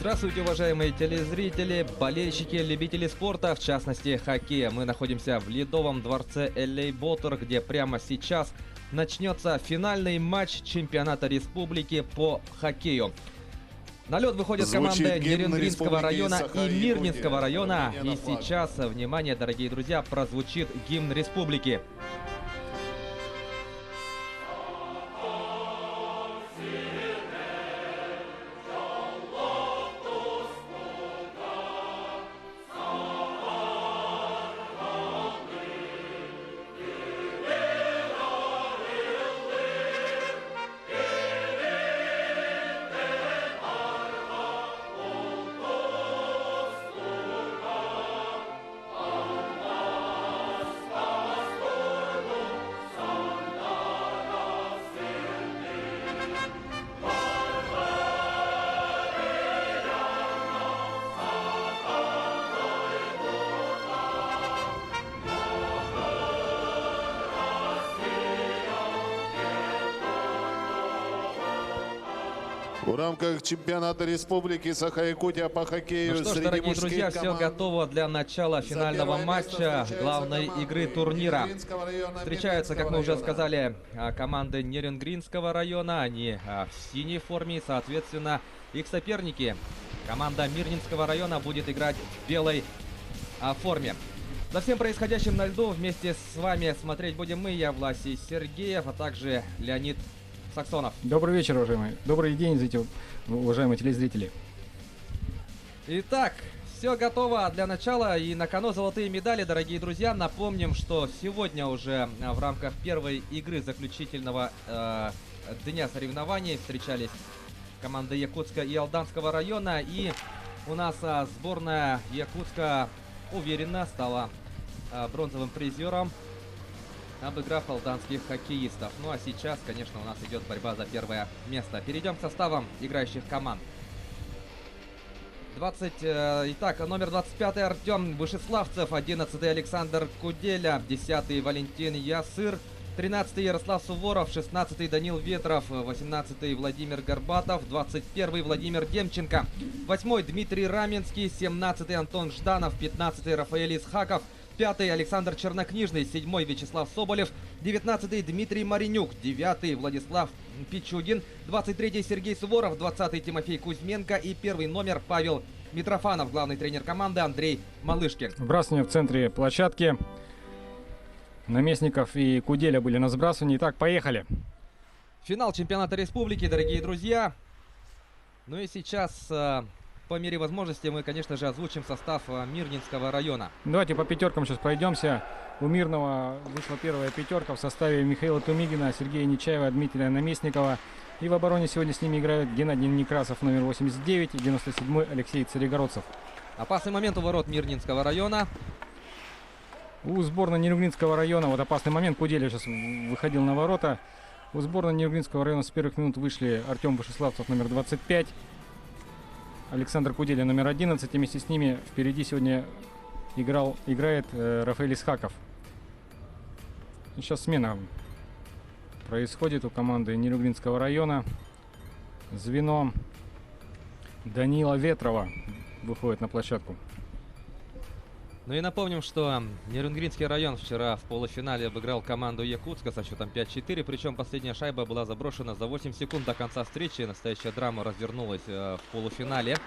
Здравствуйте, уважаемые телезрители, болельщики, любители спорта, в частности хоккея. Мы находимся в Ледовом дворце LA Water, где прямо сейчас начнется финальный матч чемпионата республики по хоккею. На лед выходят команды Нерюнгринского района и Мирнинского района. И сейчас, внимание, дорогие друзья, прозвучит гимн республики. В рамках чемпионата республики Саха-Якутия по хоккею Ну что ж, среди дорогие мужских друзья, все команд. готово для начала финального матча главной игры турнира. Встречаются, как мы уже сказали, команды Нерюнгринского района. Они в синей форме, соответственно, их соперники. Команда Мирнинского района будет играть в белой форме. За всем происходящим на льду вместе с вами смотреть будем мы, я Власий Сергеев, а также Леонид Саксонов. Добрый вечер, уважаемые. Добрый день, уважаемые телезрители. Итак, все готово для начала, и на кону золотые медали, дорогие друзья. Напомним, что сегодня уже в рамках первой игры заключительного дня соревнований встречались команды Якутска и Алданского района, и у нас сборная Якутска уверенно стала бронзовым призером, обыграв алданских хоккеистов. Ну а сейчас, конечно, у нас идет борьба за первое место. Перейдем к составам играющих команд. Итак, номер 25 Артем Вышеславцев, 11 Александр Куделя, 10 Валентин Ясыр, 13 Ярослав Суворов, 16 Данил Ветров, 18 Владимир Горбатов, 21 Владимир Демченко, 8 Дмитрий Раменский, 17 Антон Жданов, 15 Рафаэль Исхаков, 5 Александр Чернокнижный, 7 Вячеслав Соболев, 19 Дмитрий Маринюк, 9 Владислав Пичугин, 23 Сергей Суворов, 20 Тимофей Кузьменко и первый номер Павел Митрофанов, главный тренер команды Андрей Малышкин. Вбрасывание в центре площадки. Наместников и Куделя были на сбрасывании. Итак, поехали. Финал чемпионата республики, дорогие друзья. Ну и сейчас, по мере возможности, мы, конечно же, озвучим состав Мирнинского района. Давайте по пятеркам сейчас пройдемся. У Мирного вышла первая пятерка в составе Михаила Тумигина, Сергея Нечаева, Дмитрия Наместникова. И в обороне сегодня с ними играют Геннадий Некрасов, номер 89, и 97 Алексей Царегородцев. Опасный момент у ворот Мирнинского района. У сборной Нерюнгринского района, вот опасный момент, Куделя сейчас выходил на ворота. У сборной Нерюнгринского района с первых минут вышли Артем Вышеславцев, номер 25, Александр Куделя, номер 11, и вместе с ними впереди сегодня играет Рафаэль Исхаков. И сейчас смена происходит у команды Нерюнгринского района. Звено Данила Ветрова выходит на площадку. Ну и напомним, что Нерюнгринский район вчера в полуфинале обыграл команду Якутска со счетом 5-4. Причем последняя шайба была заброшена за 8 секунд до конца встречи. Настоящая драма развернулась в полуфинале.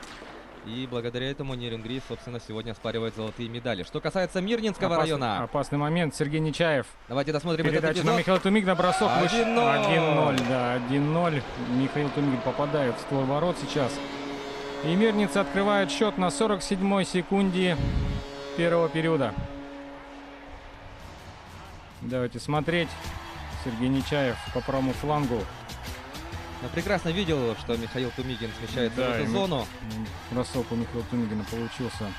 И благодаря этому Нерюнгри, собственно, сегодня оспаривает золотые медали. Что касается Мирнинского района. Опасный момент. Сергей Нечаев. Давайте досмотрим этот Передача эпизод. на Михаила Тумигина. Бросок. 1-0. Да, 1-0. Михаил Тумигин попадает в створ ворот сейчас. И мирницы открывают счет на 47-й секунде первого периода. Давайте смотреть. Сергей Нечаев по правому флангу. Я прекрасно видел, что Михаил Тумигин смещается в эту зону. Бросок у Михаила Тумигина получился,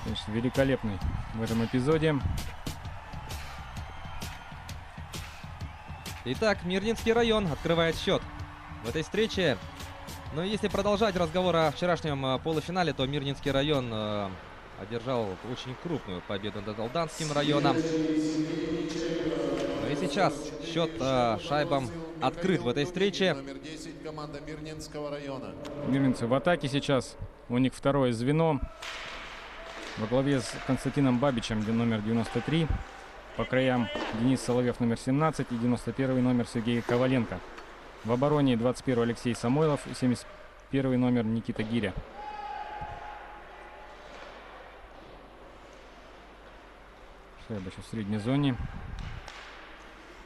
конечно, великолепный в этом эпизоде. Итак, Мирнинский район открывает счет в этой встрече. Но если продолжать разговор о вчерашнем полуфинале, то Мирнинский район одержал очень крупную победу над Алданским районом. Ну и сейчас счет шайбам открыт в этой встрече. команда Мирнинского района. Мирнинцы в атаке сейчас. У них второе звено. Во главе с Константином Бабичем, номер 93. По краям Денис Соловьев, номер 17. И 91 номер Сергей Коваленко. В обороне 21 Алексей Самойлов и 71 номер Никита Гиря. Шайба сейчас в средней зоне.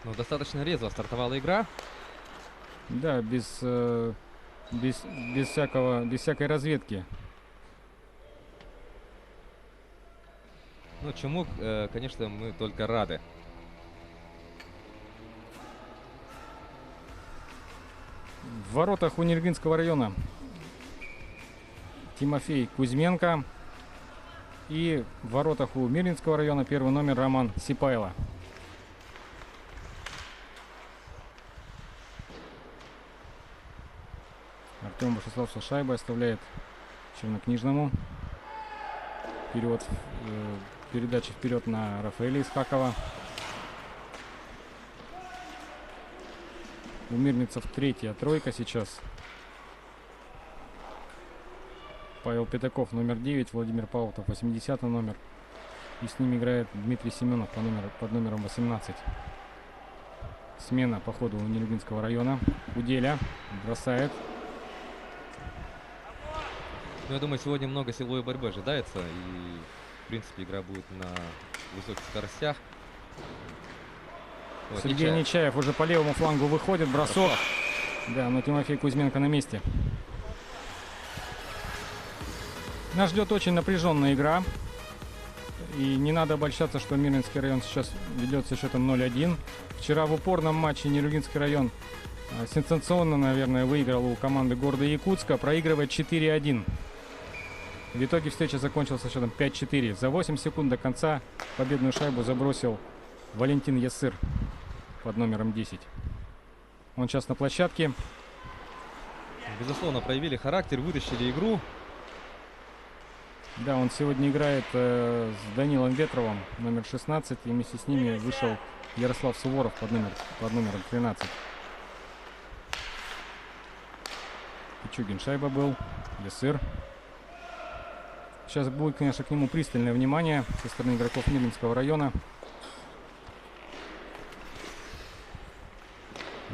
Ну, достаточно резво стартовала игра. Да, без всякой разведки. Ну, чему, конечно, мы только рады. В воротах у Нерюнгринского района Тимофей Кузьменко. И в воротах у Мирнинского района первый номер Роман Сипайло. Артем Башеслав со шайбой оставляет Чернокнижному. Вперед, передача вперед на Рафаэля Исхакова. У мирницев третья тройка сейчас. Павел Пятаков номер 9, Владимир Паутов 80 номер. И с ним играет Дмитрий Семенов под номером 18. Смена по ходу у Нерюнгринского района. Куделя бросает. Ну, я думаю, сегодня много силовой борьбы ожидается. И, в принципе, игра будет на высоких скоростях. Вот, Сергей Нечаев уже по левому флангу выходит. Бросок. Да, но Тимофей Кузьменко на месте. Нас ждет очень напряженная игра. И не надо обольщаться, что Мирнинский район сейчас ведет со счетом 0-1. Вчера в упорном матче Нерюнгринский район сенсационно, наверное, выиграл у команды города Якутска, проигрывает 4-1. В итоге встреча закончилась со счетом 5-4. За 8 секунд до конца победную шайбу забросил Валентин Ясыр под номером 10. Он сейчас на площадке. Безусловно, проявили характер, вытащили игру. Да, он сегодня играет с Данилом Ветровым, номер 16. И вместе с ними вышел Ярослав Суворов под номером 13. Пичугин шайба был. Ясыр. Сейчас будет, конечно, к нему пристальное внимание со стороны игроков Мирнинского района.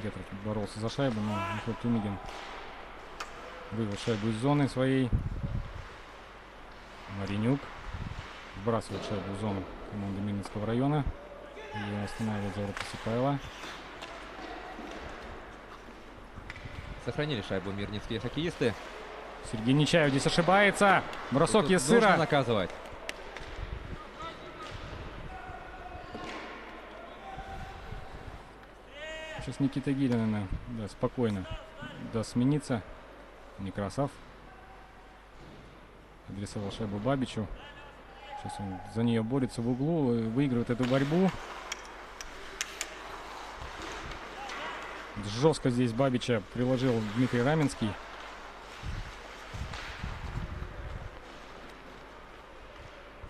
Ветров боролся за шайбу, но Михаил Тумигин вывел шайбу из зоны своей. Маринюк сбрасывает шайбу в зону команды Мирнинского района. И останавливает за ворота Сипайло. Сохранили шайбу мирнинские хоккеисты. Сергей Нечаев здесь ошибается. Бросок Тут Ясыра. нужно наказывать. Сейчас Никита Гиря, наверное, да, спокойно даст смениться. Некрасов адресовал шайбу Бабичу. Сейчас он за нее борется в углу, выигрывает эту борьбу. Жестко здесь Бабича приложил Дмитрий Раменский.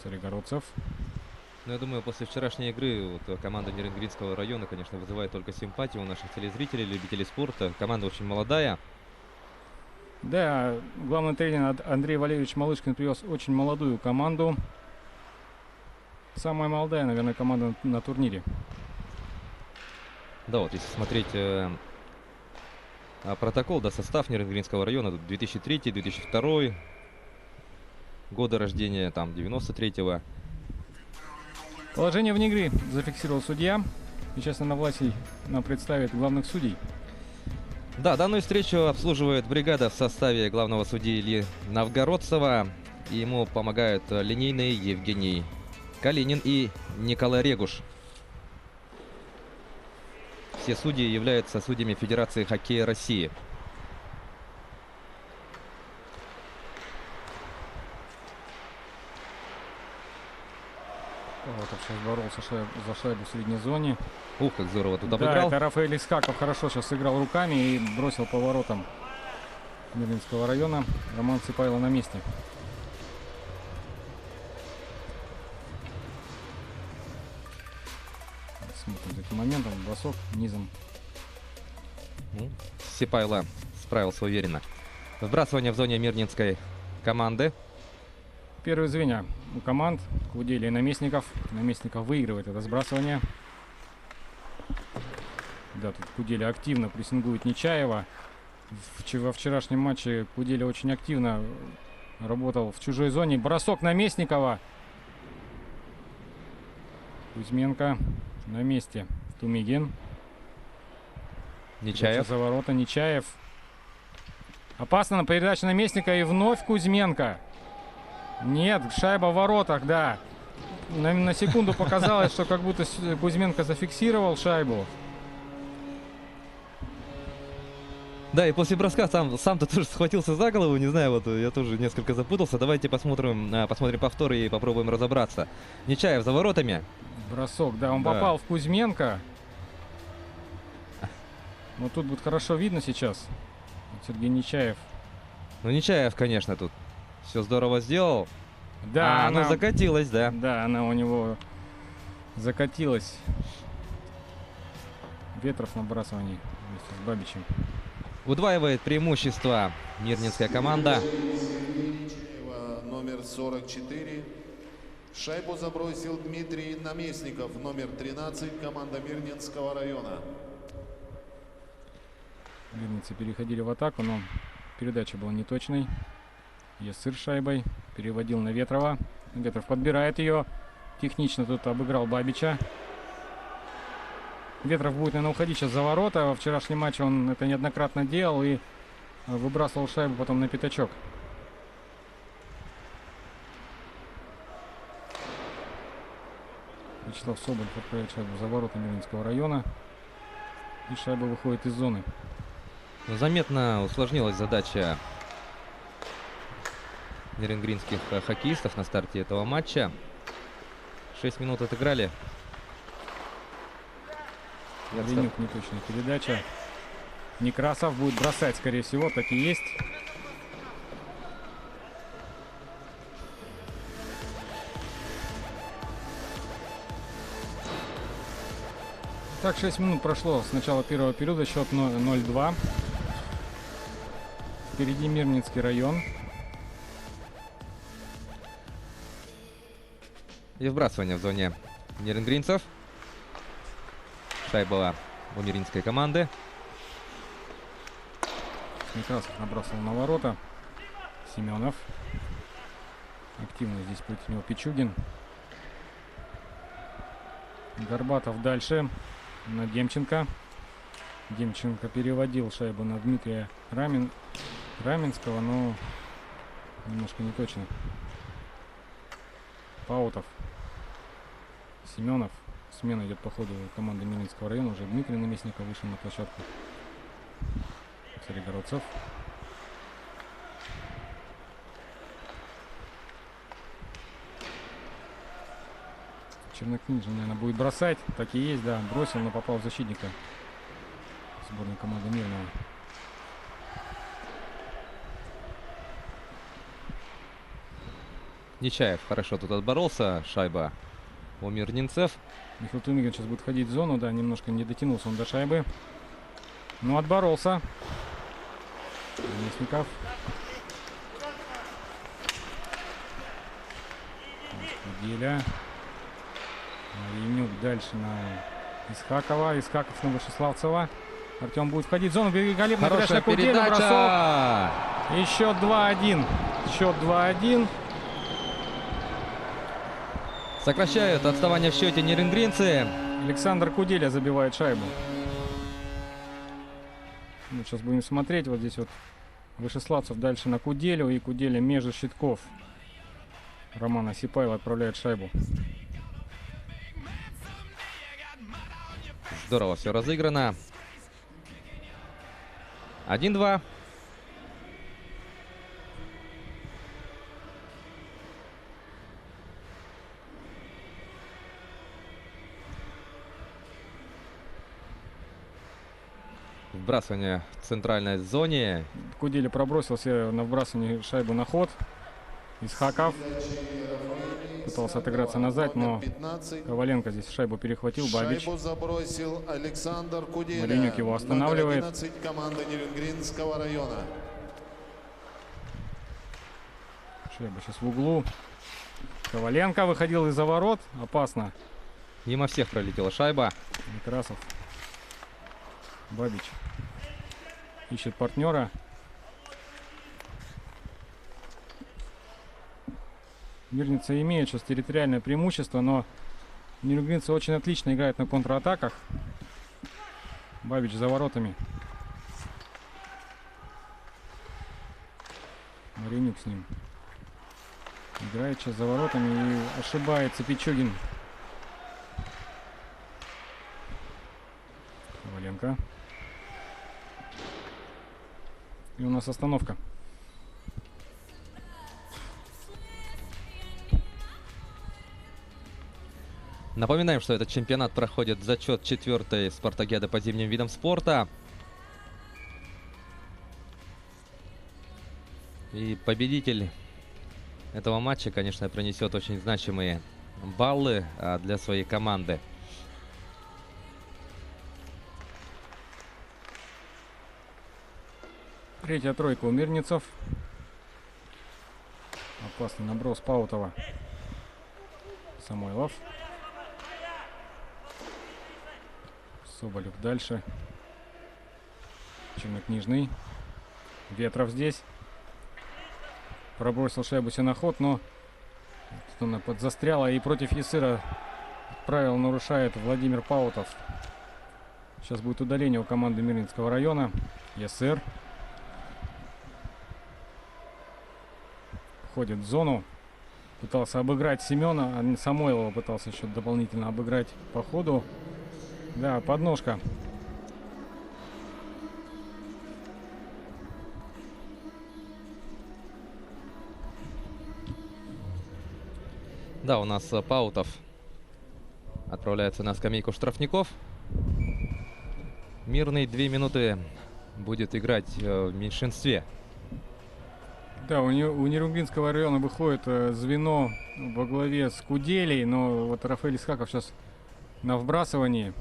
Царегородцев. Ну, я думаю, после вчерашней игры вот, команда Нерюнгринского района, конечно, вызывает только симпатию у наших телезрителей, любителей спорта. Команда очень молодая. Да, главный тренер Андрей Валерьевич Малышкин привез очень молодую команду. Самая молодая, наверное, команда на турнире. Да, вот если смотреть протокол, да, состав Нерюнгринского района, 2003-2002 года рождения, там, 93-го. Положение вне игры зафиксировал судья. И сейчас Власий нам представит главных судей. Да, данную встречу обслуживает бригада в составе главного судьи Ильи Новгородцева. И ему помогают линейные Евгений Калинин и Николай Регуш. Все судьи являются судьями Федерации хоккея России. Вот сейчас боролся за шайбу в средней зоне. Ух, как здорово тут Да, обыграл. это Рафаэль Исхаков хорошо сейчас сыграл руками и бросил по воротам Мирнинского района. Роман Сипайло на месте. Смотрим за этим моментом. Бросок низом. Ну, Сипайло с справился уверенно. Вбрасывание в зоне мирнинской команды. Первые звенья у команд Куделя и Наместников. Наместников выигрывает это сбрасывание. Да, тут Куделя активно прессингует Нечаева. Во вчерашнем матче Куделя очень активно работал в чужой зоне. Бросок Наместникова. Кузьменко на месте. Тумигин. Нечаев. За ворота Нечаев. Опасно на передаче Наместника и вновь Кузьменко. Нет, шайба в воротах, да. На секунду показалось, что как будто Кузьменко зафиксировал шайбу. Да, и после броска сам-то тоже схватился за голову, не знаю, вот я тоже несколько запутался. Давайте посмотрим повтор и попробуем разобраться. Нечаев за воротами. Бросок, да, он попал в Кузьменко. Но тут будет хорошо видно сейчас. Вот Сергей Нечаев. Ну, Нечаев, конечно, тут все здорово сделал. Да, она закатилась, да. Да, она у него закатилась. Ветров на бросании вместе с Бабичем. Удваивает преимущество мирнинская команда. Номер 44. Шайбу забросил Дмитрий Наместников, номер 13, команда Мирнинского района. Мирницы переходили в атаку, но передача была неточной. Ясыр шайбой переводил на Ветрова. Ветров подбирает ее. Технично тут обыграл Бабича. Ветров будет, наверное, уходить сейчас за ворота. Во вчерашнем матче он это неоднократно делал и выбрасывал шайбу потом на пятачок. Вячеслав Соболь отправляет шайбу за ворота Мирнинского района. И шайба выходит из зоны. Заметно усложнилась задача нерюнгринских хоккеистов на старте этого матча. 6 минут отыграли. Ленюк, неточная передача. Некрасов будет бросать, скорее всего, так и есть. Так, 6 минут прошло с начала первого периода, счет 0-2. Впереди Мирнинский район. И вбрасывание в зоне нерюнгринцев. Шайба у мирнинской команды. Некрасов набрасывал на ворота. Семенов. Активно здесь против него Пичугин. Горбатов дальше на Демченко. Демченко переводил шайбу на Дмитрия Раменского, но немножко не точно. Паутов. Семенов. Смена идет по ходу команды Мирнинского района. Уже Дмитрий Наместников вышел на площадку. Царегородцев. Чернокнижный, наверное, будет бросать. Так и есть, да. Бросил, но попал в защитника сборной команды Мирного. Нечаев хорошо тут отборолся. Шайба у мирнинцев. Михаил Тумигин сейчас будет ходить в зону. Да, немножко не дотянулся он до шайбы. Но отборолся. Наместников. Куделя. Ленюк дальше на Исхакова. Исхаков на Вышеславцева. Артем будет входить в зону. Великолепная Хорошая Куделя. передача. Бросок. И счет 2-1. Счет 2-1. Сокращают отставание в счете нерюнгринцы. Александр Куделя забивает шайбу. Ну, сейчас будем смотреть. Вот здесь вот Вышеславцев дальше на Куделю. И Куделя между щитков. Роман Осипаев отправляет шайбу. Здорово все разыграно. 1-2. Вбрасывание в центральной зоне. Куделя пробросился на вбрасывание шайбу на ход. Исхаков. Пытался отыграться назад, но 15. Коваленко здесь шайбу перехватил. Бабич. Шайбу забросил Александр Куделя. Маринюк его останавливает. Номер 11 команда Нерюнгринского района. Шайба сейчас в углу. Коваленко выходил из-за ворот. Опасно. Мимо всех пролетела шайба. Некрасов. Бабич ищет партнера. Мирница имеет сейчас территориальное преимущество, но нерюнгринцы очень отлично играют на контратаках. Бабич за воротами. Маринюк с ним. Играет сейчас за воротами и ошибается Пичугин. Коваленко. И у нас остановка. Напоминаем, что этот чемпионат проходит в зачет 4-й спартакиады по зимним видам спорта. И победитель этого матча, конечно, принесет очень значимые баллы для своей команды. Третья тройка у мирницев. Опасный наброс Паутова. Самойлов. Соболев дальше. Чернокнижный. Ветров здесь. Пробросил шайбу себе на ход, но тут она подзастряла, и против Ясыра правила нарушает Владимир Паутов. Сейчас будет удаление у команды Мирнинского района. Ясыр. Входит в зону. Пытался обыграть Семена, а Самойлова пытался еще дополнительно обыграть по ходу. Да, подножка. Да, у нас Паутов отправляется на скамейку штрафников. Мирный 2 минуты будет играть в меньшинстве. Да, у Нерюнгринского района выходит звено во главе с Куделей, но вот Рафаэль Исхаков сейчас на вбрасывании.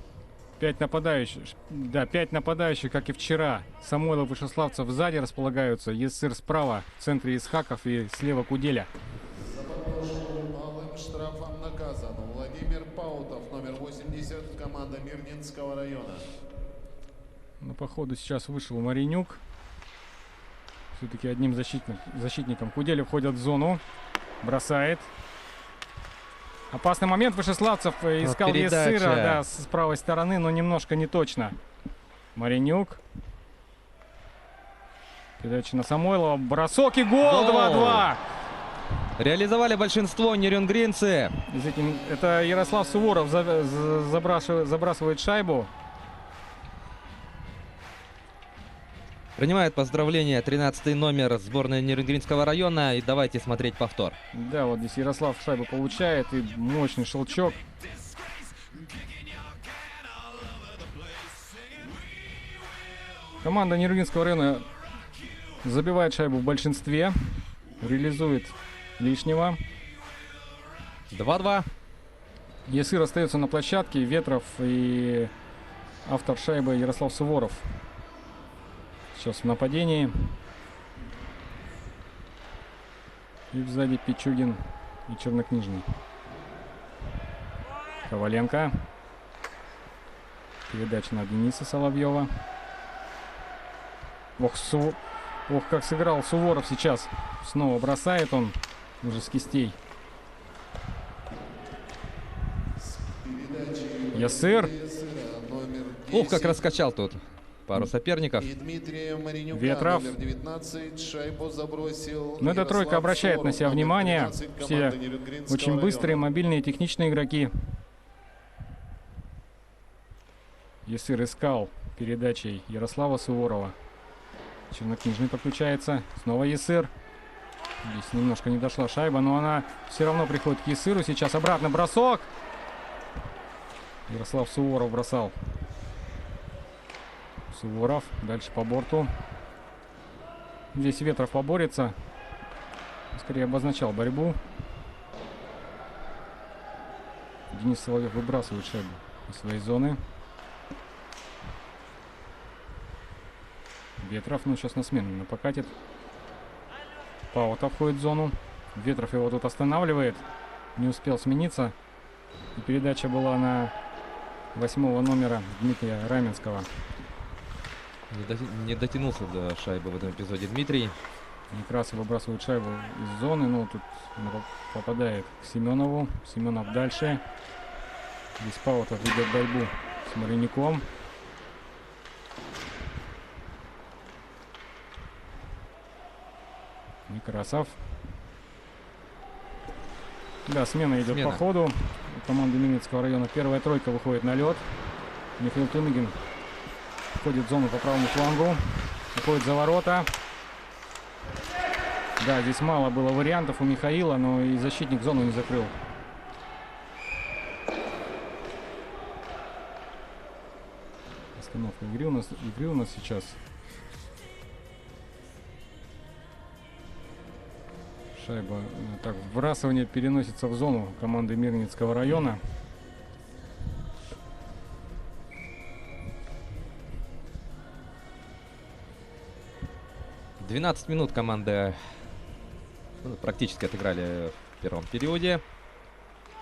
5 нападающих, да, 5 нападающих, как и вчера. Самойлов и Шеславцев сзади располагаются, Ясыр справа, в центре Исхаков и слева Куделя. Малым штрафом наказан Владимир Паутов, номер 80, команда Мирнинского района. Ну, по ходу сейчас вышел Маринюк. Все-таки одним защитником Куделя входит в зону. Бросает. Опасный момент. Вышеславцев искал Ясыра, да, с правой стороны, но немножко не точно. Маринюк. Передача на Самойлова. Бросок и гол! 2-2. Реализовали большинство нерюнгринцы. Это Ярослав Суворов забрасывает шайбу. Принимает поздравления 13-й номер сборной Нерюнгринского района. И давайте смотреть повтор. Да, вот здесь Ярослав шайбу получает. И мощный щелчок. Команда Нерюнгринского района забивает шайбу в большинстве. Реализует лишнего. 2-2. Ясыр остается на площадке. Ветров и автор шайбы Ярослав Суворов. Сейчас в нападении. И сзади Пичугин и Чернокнижный. Коваленко. Передача на Дениса Соловьева. Ох, как сыграл Суворов сейчас. Снова бросает он уже с кистей. Ясыр. Ух, как раскачал тут пару соперников. И Дмитрия Маринюка, Ветров. номер 19, шайбу забросил. Но эта тройка обращает на себя Суворов, внимание. номер 13, Все команда Нерюнгринского очень быстрые, района. мобильные, техничные игроки. Ясыр искал передачей Ярослава Суворова. Чернокнижный подключается. Снова Ясыр. Здесь немножко не дошла шайба, но она все равно приходит к Ясыру. Сейчас обратно бросок. Ярослав Суворов бросал. Суворов. Дальше по борту. Здесь Ветров поборется. Скорее обозначал борьбу. Денис Соловьев выбрасывает шайбу из своей зоны. Ветров, ну сейчас на смену покатит. Паута входит в зону. Ветров его тут останавливает. Не успел смениться. И передача была на 8-го номера Дмитрия Раменского. Не дотянулся до шайбы в этом эпизоде Дмитрий. Некрасов выбрасывает шайбу из зоны, но тут попадает к Семенову. Семенов дальше. Здесь Паутов ведет борьбу с Мариняком. Некрасов. Да, смена идет по ходу. У команды Мирнинского района первая тройка выходит на лед. Михаил Тумигин входит в зону по правому флангу. Выходит за ворота. Да, здесь мало было вариантов у Михаила, но и защитник зону не закрыл. Остановка игры у нас сейчас. Шайба. Так, вбрасывание переносится в зону команды Мирнинского района. — 12 минут команда практически отыграли в первом периоде.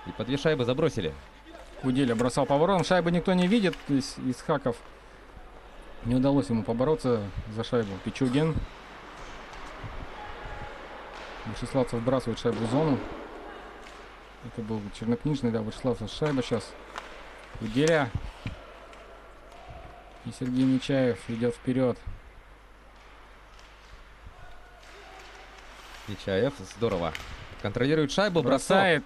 И по 2 шайбы забросили. Куделя бросал поворотом. Шайбы никто не видит из хаков. Не удалось ему побороться за шайбу. Пичугин. Вышеславцев вбрасывает шайбу в зону. Это был чернокнижный, да, Вышеславцев шайба сейчас. Куделя. И Сергей Нечаев идет вперед. Нечаев здорово контролирует шайбу, бросает.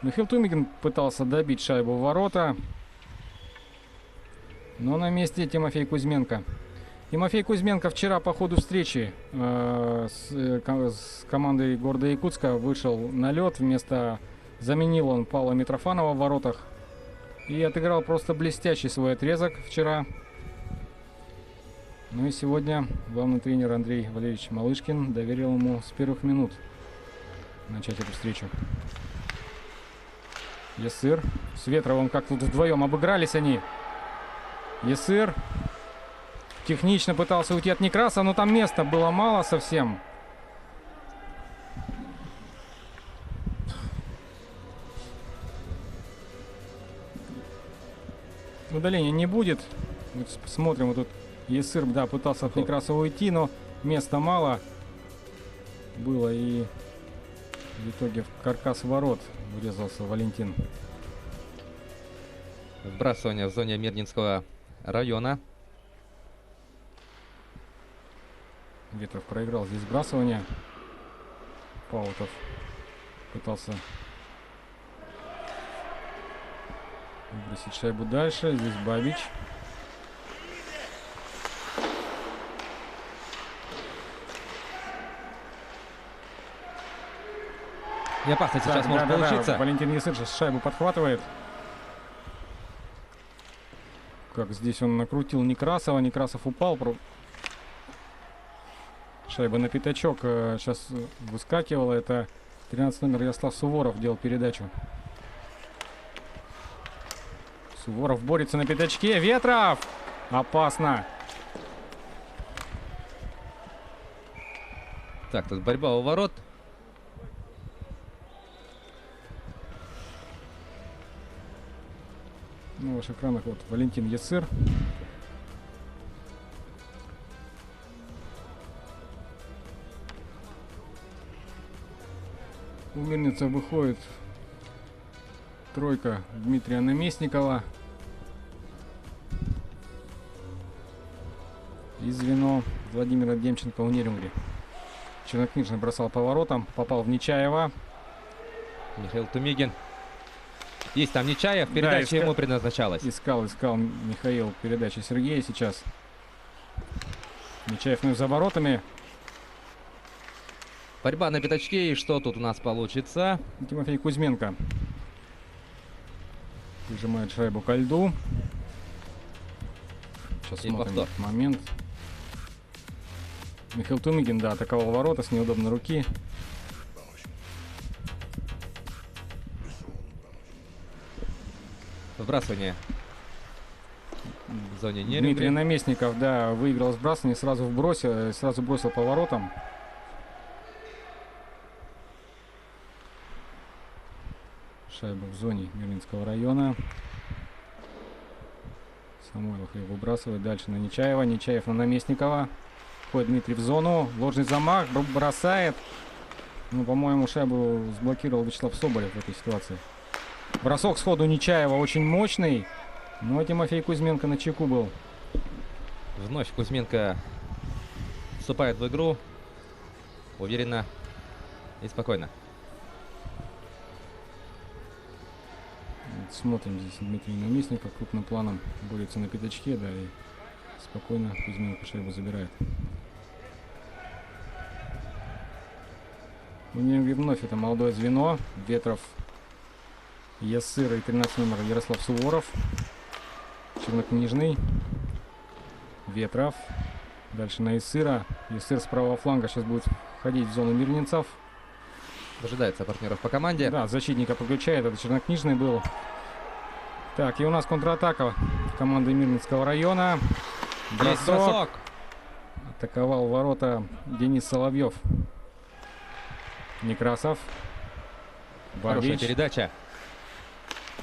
Михаил Тумигин пытался добить шайбу в ворота. Но на месте Тимофей Кузьменко. Тимофей Кузьменко вчера по ходу встречи с командой города Якутска вышел на лед. Заменил он Павла Митрофанова в воротах. И отыграл просто блестящий свой отрезок вчера. Ну и сегодня главный тренер Андрей Валерьевич Малышкин доверил ему с первых минут начать эту встречу. Ясыр с Ветровым как тут вдвоем обыгрались они. Ясыр технично пытался уйти от Некраса, но там места было мало совсем. Удаления не будет. Вот смотрим, вот тут Ясыр, да, пытался от Некраса уйти, но места мало было, и в итоге в каркас ворот врезался Валентин. Вбрасывание в зоне Мирнинского района. Ветров проиграл здесь сбрасывание. Паутов пытался выбросить шайбу дальше. Здесь Бабич. И опасно сейчас может получиться. Да. Валентин Ясыр сейчас шайбу подхватывает. Как здесь он накрутил Некрасова. Некрасов упал. Шайба на пятачок сейчас выскакивала. Это 13 номер Ярослав Суворов делал передачу. Суворов борется на пятачке. Ветров! Опасно. Так, тут борьба у ворот. На ваших экранах вот Валентин Ясыр. У Мирница выходит тройка Дмитрия Наместникова. И звено Владимира Демченко у Нерюнгри. Чернокнижный бросал поворотом, попал в Нечаева. Михаил Тумигин. Есть там Нечаев, передача да, ему предназначалась. Искал Михаил передачи Сергея сейчас. Нечаев, ну и за воротами. Борьба на пятачке, и что тут у нас получится? Тимофей Кузьменко прижимает шайбу ко льду. Сейчас И смотрим повтор. этот момент. Михаил Тумигин, да, атаковал ворота с неудобной руки. Выбрасывание в зоне Дмитрий Нерингри. Наместников, да, выиграл сбрасывание, сразу бросил поворотом. Шайба в зоне Мирнинского района. Самойлов ее выбрасывает дальше на Нечаева. Нечаев на Наместникова. Входит Дмитрий в зону. Ложный замах. Бросает. Ну, по-моему, шайбу сблокировал Вячеслав Соболев в этой ситуации. Бросок сходу Нечаева очень мощный. Но Тимофей Кузьменко на чеку был. Вновь Кузьменко вступает в игру уверенно и спокойно. Вот смотрим здесь Дмитрий Наместников крупным планом борется на пятачке, да, и спокойно Кузьменко шайбу забирает. У Нерингри вновь это молодое звено. Ветров, Ясыр и 13 номер Ярослав Суворов. Чернокнижный. Ветров. Дальше на Ясыра. Ясыр с правого фланга сейчас будет входить в зону мирнинцев. Дожидается партнеров по команде. Да, защитника подключает. Это Чернокнижный был. Так, и у нас контратака команды Мирнинского района. Есть бросок. Атаковал ворота Денис Соловьев. Некрасов. Хорошая Бабич. передача.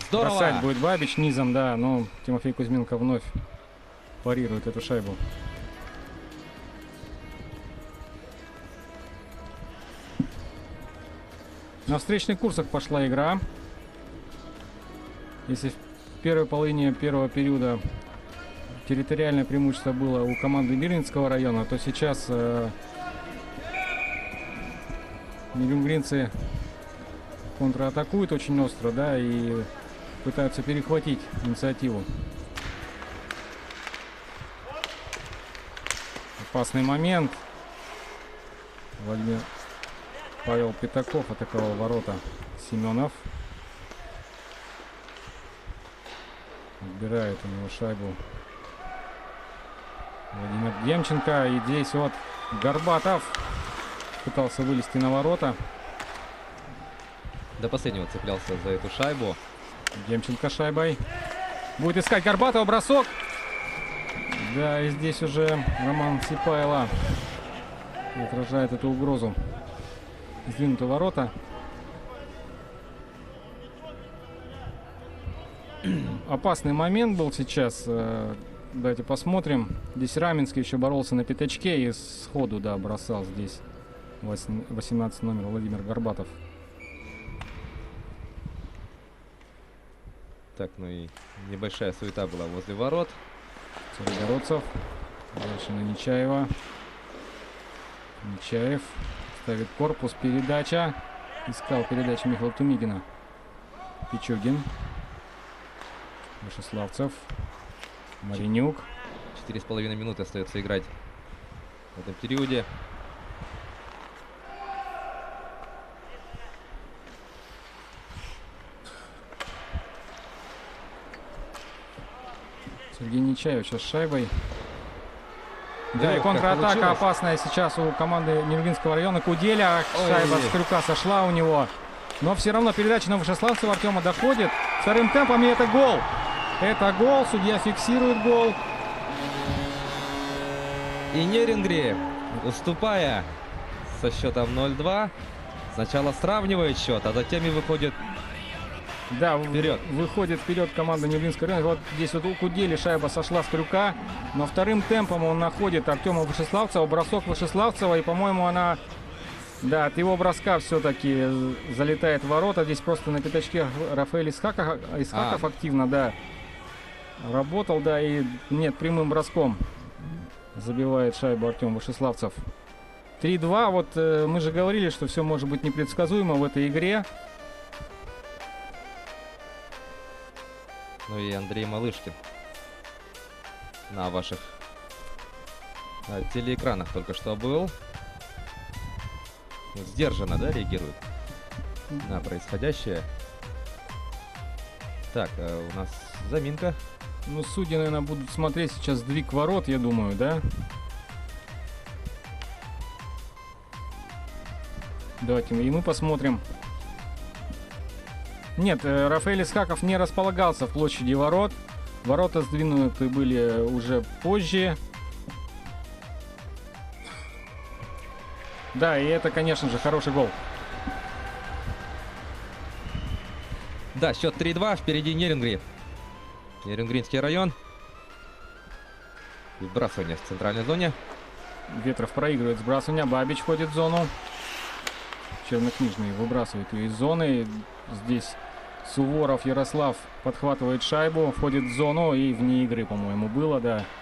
Здорово. Бросать будет Бабич низом, да, но Тимофей Кузьменко вновь парирует эту шайбу. На встречных курсах пошла игра. Если в первой половине первого периода территориальное преимущество было у команды Мирнинского района, то сейчас нерюнгринцы контратакуют очень остро, да, и пытаются перехватить инициативу. Опасный момент. Павел Пятаков атаковал ворота Семенов. Отбирает у него шайбу Владимир Демченко. И здесь вот Горбатов пытался вылезти на ворота. До последнего цеплялся за эту шайбу. Демченко шайбой. Будет искать Горбатова. Бросок. Да, и здесь уже Роман Сипайло отражает эту угрозу. Сдвинуты ворота. Опасный момент был сейчас. Давайте посмотрим. Здесь Раменский еще боролся на пятачке и сходу, да, бросал здесь 18 номер Владимир Горбатов. Так, ну и небольшая суета была возле ворот. Царегородцев. Дальше на Нечаева. Нечаев ставит корпус. Передача. Искал передачу Михаила Тумигина. Пичугин. Вышеславцев. Маринюк. 4,5 минуты остается играть в этом периоде. Сергей Нечаев сейчас с шайбой. Да, Да, и как контратака получилось. опасная сейчас у команды Нерюнгинского района. Куделя. Ой. Шайба с крюка сошла у него. Но все равно передача на Вышеславцева Артема доходит. Вторым темпом, и это гол. Это гол. Судья фиксирует гол. И Нерингри, уступая со счетом 0-2, сначала сравнивает счет, а затем и выходит. Да, Вперед. выходит вперед команда Нерюнгинского района. Вот здесь вот у Кудели шайба сошла с крюка. Но вторым темпом он находит Артема Вышеславцева. Бросок Вышеславцева. И, по-моему, она... Да, от его броска все-таки залетает в ворота. Здесь просто на пятачке Рафаэль Исхаков активно, да, работал, да, и нет, прямым броском забивает шайбу Артем Вышеславцев. 3-2. Вот мы же говорили, что все может быть непредсказуемо в этой игре. Ну и Андрей Малышкин на ваших телеэкранах только что был. Сдержанно, да, реагирует на происходящее. Так, у нас заминка. Ну, судьи, наверное, будут смотреть сейчас сдвиг ворот, я думаю, да? Давайте и мы посмотрим. Нет, Рафаэль Исхаков не располагался в площади ворот. Ворота сдвинуты были уже позже. Да, и это, конечно же, хороший гол. Да, счет 3-2. Впереди Нерингри. Нерингринский район. Выбрасывание в центральной зоне. Ветров проигрывает сбрасывание. Бабич входит в зону. Чернокнижный выбрасывает ее из зоны. Здесь Суворов Ярослав подхватывает шайбу, входит в зону и вне игры, по-моему, было, да. —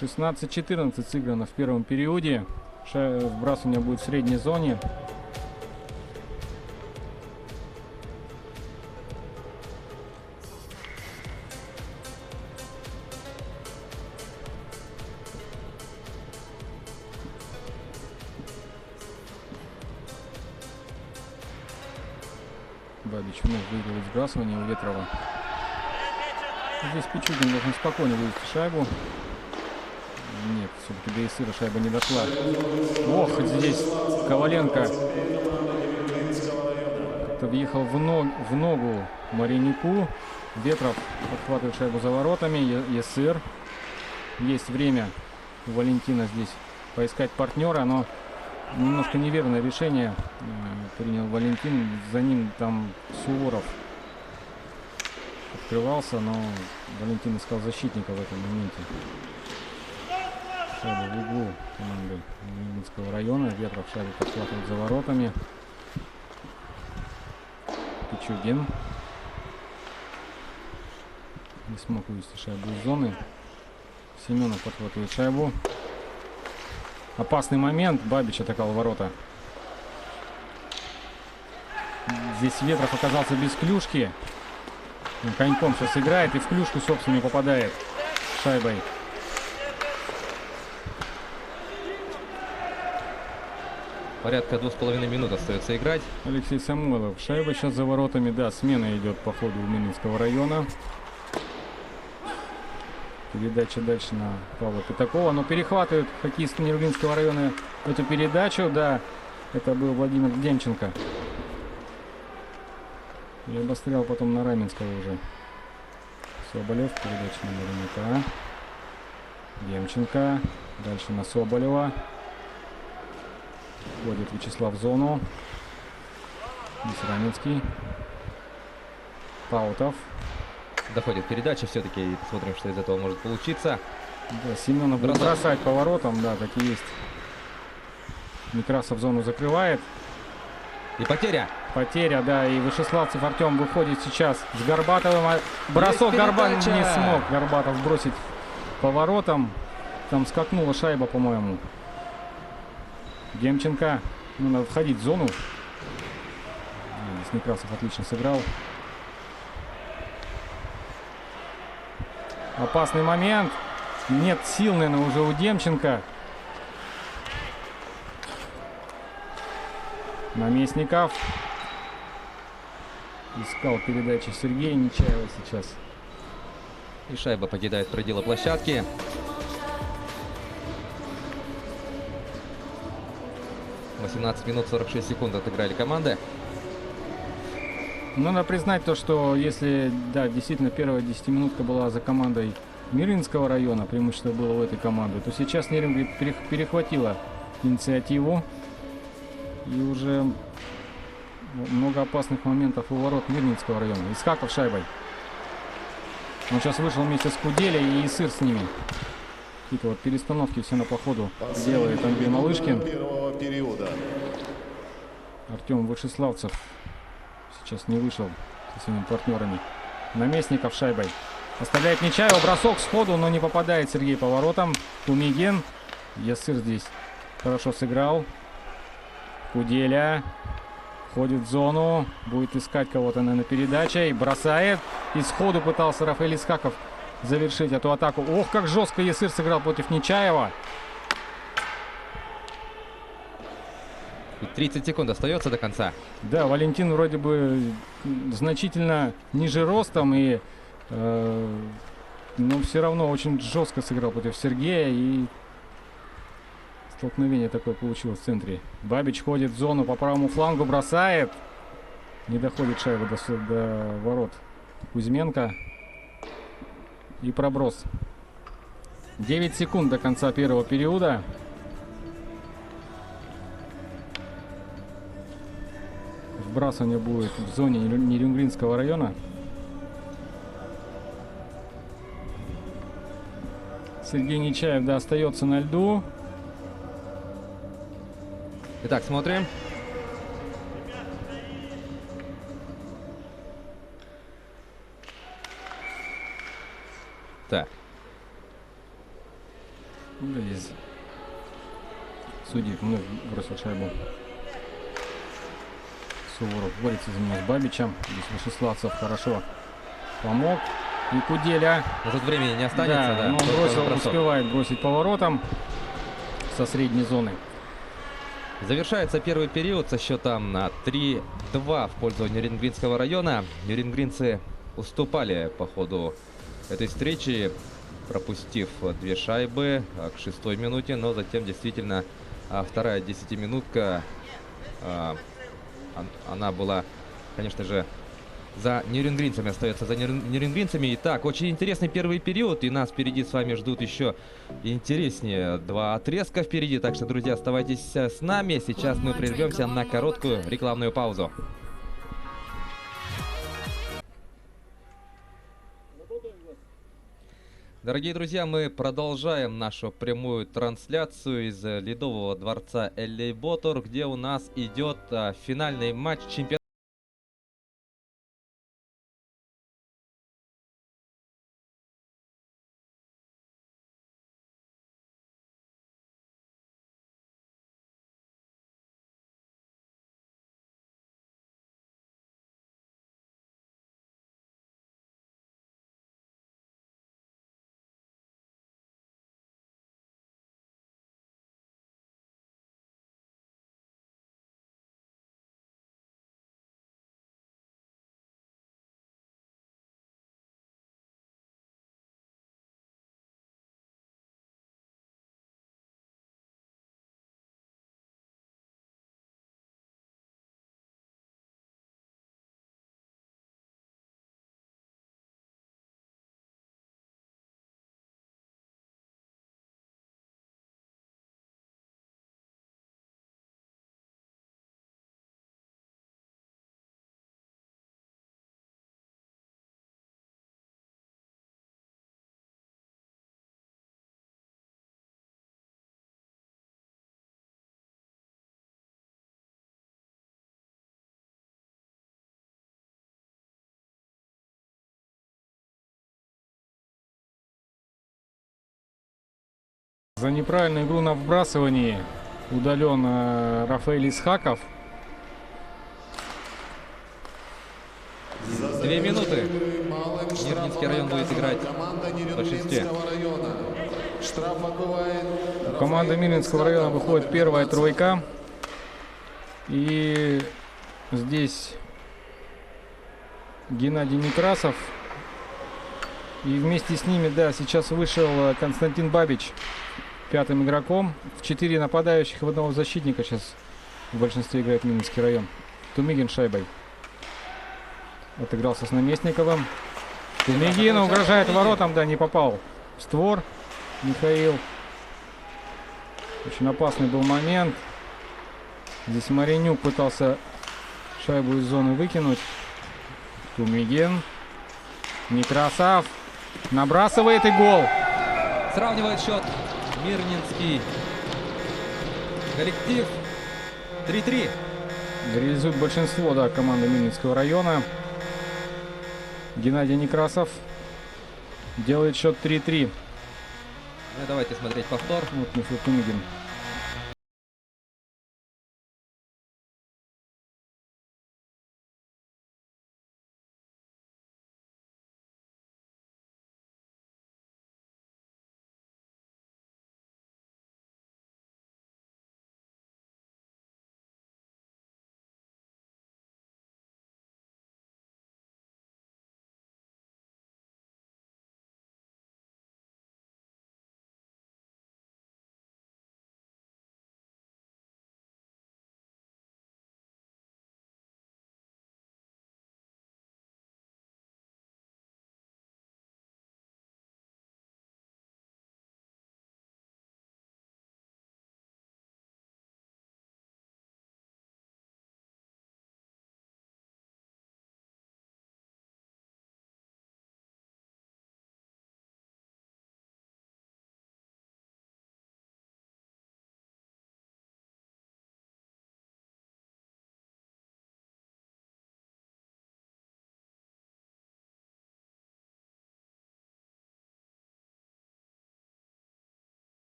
16-14 сыграно в первом периоде. Вбрасывание будет в средней зоне. Бабич вновь выигрывает сбрасывание у Ветрова. Здесь Пичугин должен спокойно вывести шайбу. Нет, все-таки до Ясыра шайба не дошла. Ох, здесь Коваленко как-то въехал в ногу Маринюку. Ветров подхватывает шайбу за воротами. Ясыр. Есть время у Валентина здесь поискать партнера, но немножко неверное решение принял Валентин. За ним там Суворов открывался, но Валентин искал защитника в этом моменте. Шайба в углу команды Ленинского района. Ветров шайбу подхватывает за воротами. Пичугин не смог вывести шайбу из зоны. Семенов подхватывает шайбу. Опасный момент. Бабич атаковал ворота. Здесь Ветров оказался без клюшки. Коньком сейчас играет и в клюшку, собственно, попадает шайбой. Порядка 2,5 минут остается играть. Алексей Самойлов. Шайба сейчас за воротами. Да, смена идет по ходу у Мининского района. Передача дальше на Павла Пятакова. Но перехватывают хоккеисты Нервинского района эту передачу. Да, это был Владимир Демченко. И обострял потом на Раменского уже. Соболев. Передача на Маринюка. Демченко. Дальше на Соболева. Входит Вячеслав в зону. Здесь Раменский. Паутов. Доходит передача все-таки. И посмотрим, что из этого может получиться. Да, Семенов будет бросать по воротам. Да, так и есть. Некрасов зону закрывает. И потеря. Потеря, да. И Вышеславцев Артем выходит сейчас с Горбатовым. Бросок Горбатов не смог. Горбатов сбросить по воротам. Там скакнула шайба, по-моему. Демченко. Ну, надо входить в зону. Здесь Некрасов отлично сыграл. Опасный момент. Нет сил, наверное, уже у Демченко. Наместников. Искал передачи Сергея Нечаева сейчас. И шайба покидает пределы площадки. На 17 минут 46 секунд отыграли команды. Надо признать то, что если, да, действительно первая 10-минутка была за командой Миринского района, преимущество было у этой команды, то сейчас Неринг перехватила инициативу. И уже много опасных моментов у ворот Мирнинского района. Исхаков шайбой. Он сейчас вышел вместе с Кудели и Ясыр с ними. Какие-то вот перестановки все на походу делает Андрей Малышкин. Первого периода. Артем Вышеславцев сейчас не вышел со своими партнерами. Наместников шайбой. Оставляет Нечаева. Бросок сходу, но не попадает Сергей по воротам. Кумигин. Ясыр здесь хорошо сыграл. Куделя. Входит в зону. Будет искать кого-то, наверное, передачей. Бросает. И сходу пытался Рафаэль Исхаков завершить эту атаку. Ох, как жестко Ясыр сыграл против Нечаева. И 30 секунд остается до конца. Да, Валентин вроде бы значительно ниже ростом, и, но все равно очень жестко сыграл против Сергея. И Столкновение такое получилось в центре. Бабич ходит в зону по правому флангу, бросает. Не доходит шайба до ворот Кузьменко. И проброс. 9 секунд до конца первого периода. Вбрасывание будет в зоне Нерюнгринского района. Сергей Нечаев, да, остается на льду. Итак, смотрим. Так. Да, здесь судьи вновь бросил шайбу. Суворов борется за него с Бабичем. Здесь Вышеславцев хорошо помог. И Куделя. Но тут времени не останется, да. Но он бросил, успевает бросить поворотом со средней зоны. Завершается первый период со счетом на 3-2 в пользу Нерюнгринского района. Нерюнгринцы уступали по ходу этой встречи, пропустив 2 шайбы к 6-й минуте, но затем действительно вторая 10-минутка, она была, конечно же, за нерюнгринцами, остается за нерюнгринцами. Итак, очень интересный первый период, и нас впереди с вами ждут еще интереснее 2 отрезка впереди, так что, друзья, оставайтесь с нами. Сейчас мы прервемся на короткую рекламную паузу. Дорогие друзья, мы продолжаем нашу прямую трансляцию из Ледового дворца Элейботор, где у нас идет финальный матч чемпионата. За неправильную игру на вбрасывании удален Рафаэль Исхаков. 2 минуты. Нерюнгринский район будет играть в большинстве. Команда Мирнинского района выходит первая тройка. И здесь Геннадий Некрасов. И вместе с ними, да, сейчас вышел Константин Бабич 5-м игроком. В 4 нападающих, в 1 защитника сейчас в большинстве играет Минский район. Тумигин шайбой отыгрался с Наместниковым. Тумигин угрожает воротам, да, не попал в створ. Михаил. Очень опасный был момент. Здесь Маринюк пытался шайбу из зоны выкинуть. Тумигин. Некрасов. Набрасывает и гол. Сравнивает счет Мирнинский коллектив. 3-3. Реализует большинство, да, команды Мирнинского района. Геннадий Некрасов делает счет 3-3. Ну, давайте смотреть повтор. Вот Михаил Тумигин.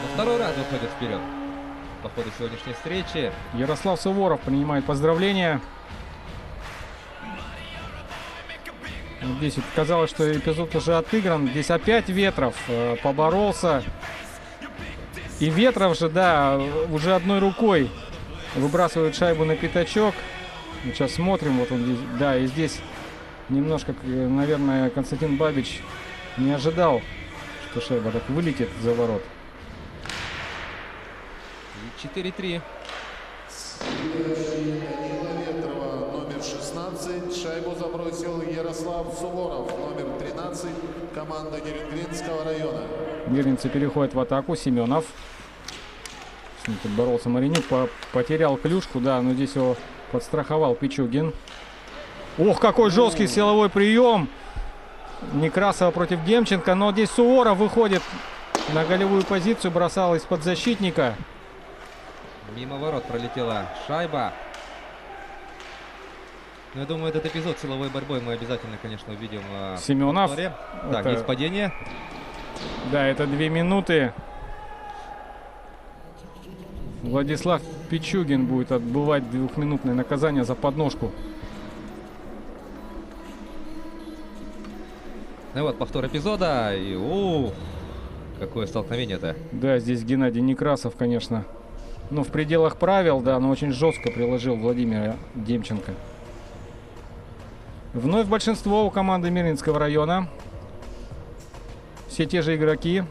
Но второй раз выходит вперед по ходу сегодняшней встречи. Ярослав Суворов принимает поздравления. Вот здесь вот казалось, что эпизод уже отыгран. Здесь опять Ветров поборолся. И Ветров же, да, уже одной рукой выбрасывает шайбу на пятачок. Сейчас смотрим, вот он здесь, да, и здесь немножко, наверное, Константин Бабич не ожидал, что шайба так вылетит за ворот. 4-3. Данила Ветрова, номер 16. Шайбу забросил Ярослав Суворов, номер 13. Команда Нерюнгринского района. Мирнинцы переходят в атаку. Семенов. С ним тут боролся Маринюк. Потерял клюшку, да, но здесь его подстраховал Пичугин. Ох, какой жесткий силовой прием. Некрасова против Демченко. Но здесь Суворов выходит на голевую позицию. Бросал из-под защитника. Мимо ворот пролетела шайба. Но я думаю, этот эпизод силовой борьбой мы обязательно, конечно, увидим. Семенов. Так, Это... есть падение. Да, это 2 минуты. Владислав Пичугин будет отбывать 2-минутное наказание за подножку. Ну и вот повтор эпизода. И какое столкновение-то. Да, здесь Геннадий Некрасов, конечно. Ну, в пределах правил, да, но очень жестко приложил Владимира Демченко. Вновь большинство у команды Мирнинского района. Все те же игроки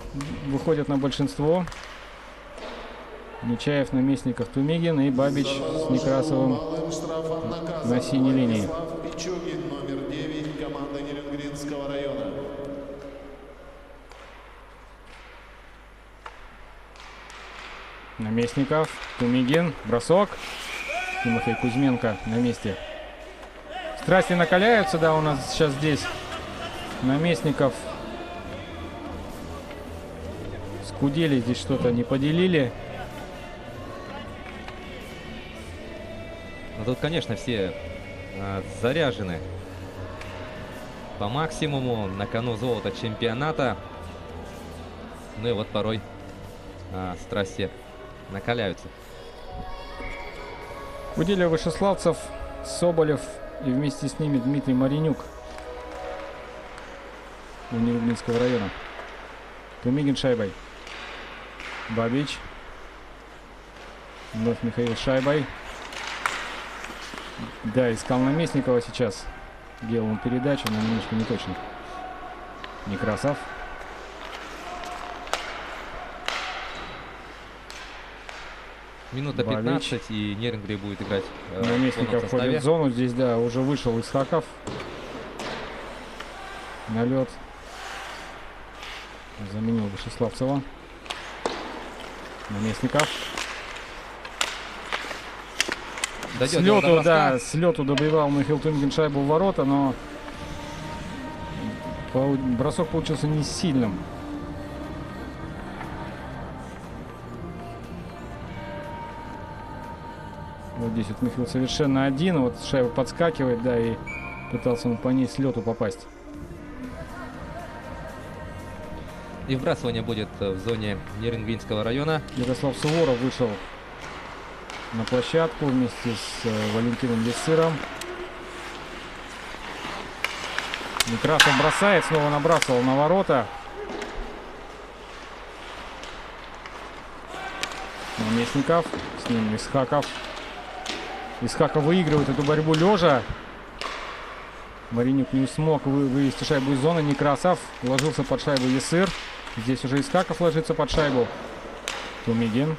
выходят на большинство. Нечаев, Наместников, Тумигин и Бабич с Некрасовым на синей линии. Владислав Пичугин, номер 9. Команда Нерюнгринского района. Наместников, Тумигин, бросок. Тимофей Кузьменко на месте. Страсти накаляются, да, у нас сейчас здесь. Наместников с Кудели здесь что-то не поделили. Но тут, конечно, все заряжены по максимуму. На кону золото чемпионата. Ну и вот порой страсти накаляются. Куделя, Вышеславцев, Соболев и вместе с ними Дмитрий Маринюк у Нерюнгринского района. Тумигин шайбой. Бабич. Вновь Михаил шайбой. Да, искал Наместникова сейчас. Делал он передачу, но немножко не точно. Некрасов. Минута 15, и Нерюнгри будет играть Наместников входит в зону. Здесь, да, уже вышел Исхаков. На лед. Заменил Вышеславцева. Наместников. Дойдет С лету, да, с лету добивал Михаил Тумигин шайбу в ворота, но бросок получился не сильным. Вот здесь вот Михаил совершенно один, вот шайба подскакивает, да, и пытался он по ней с лету попасть. И вбрасывание будет в зоне Нерюнгринского района. Ярослав Суворов вышел на площадку вместе с Валентином Лессыром. Некрасов бросает, снова набрасывал на ворота. Наместников, с ним Исхаков. Исхаков выигрывает эту борьбу лежа. Маринюк не смог вывести шайбу из зоны. Некрасов ложился под шайбу Лессыр. Здесь уже Исхаков ложится под шайбу. Тумигин.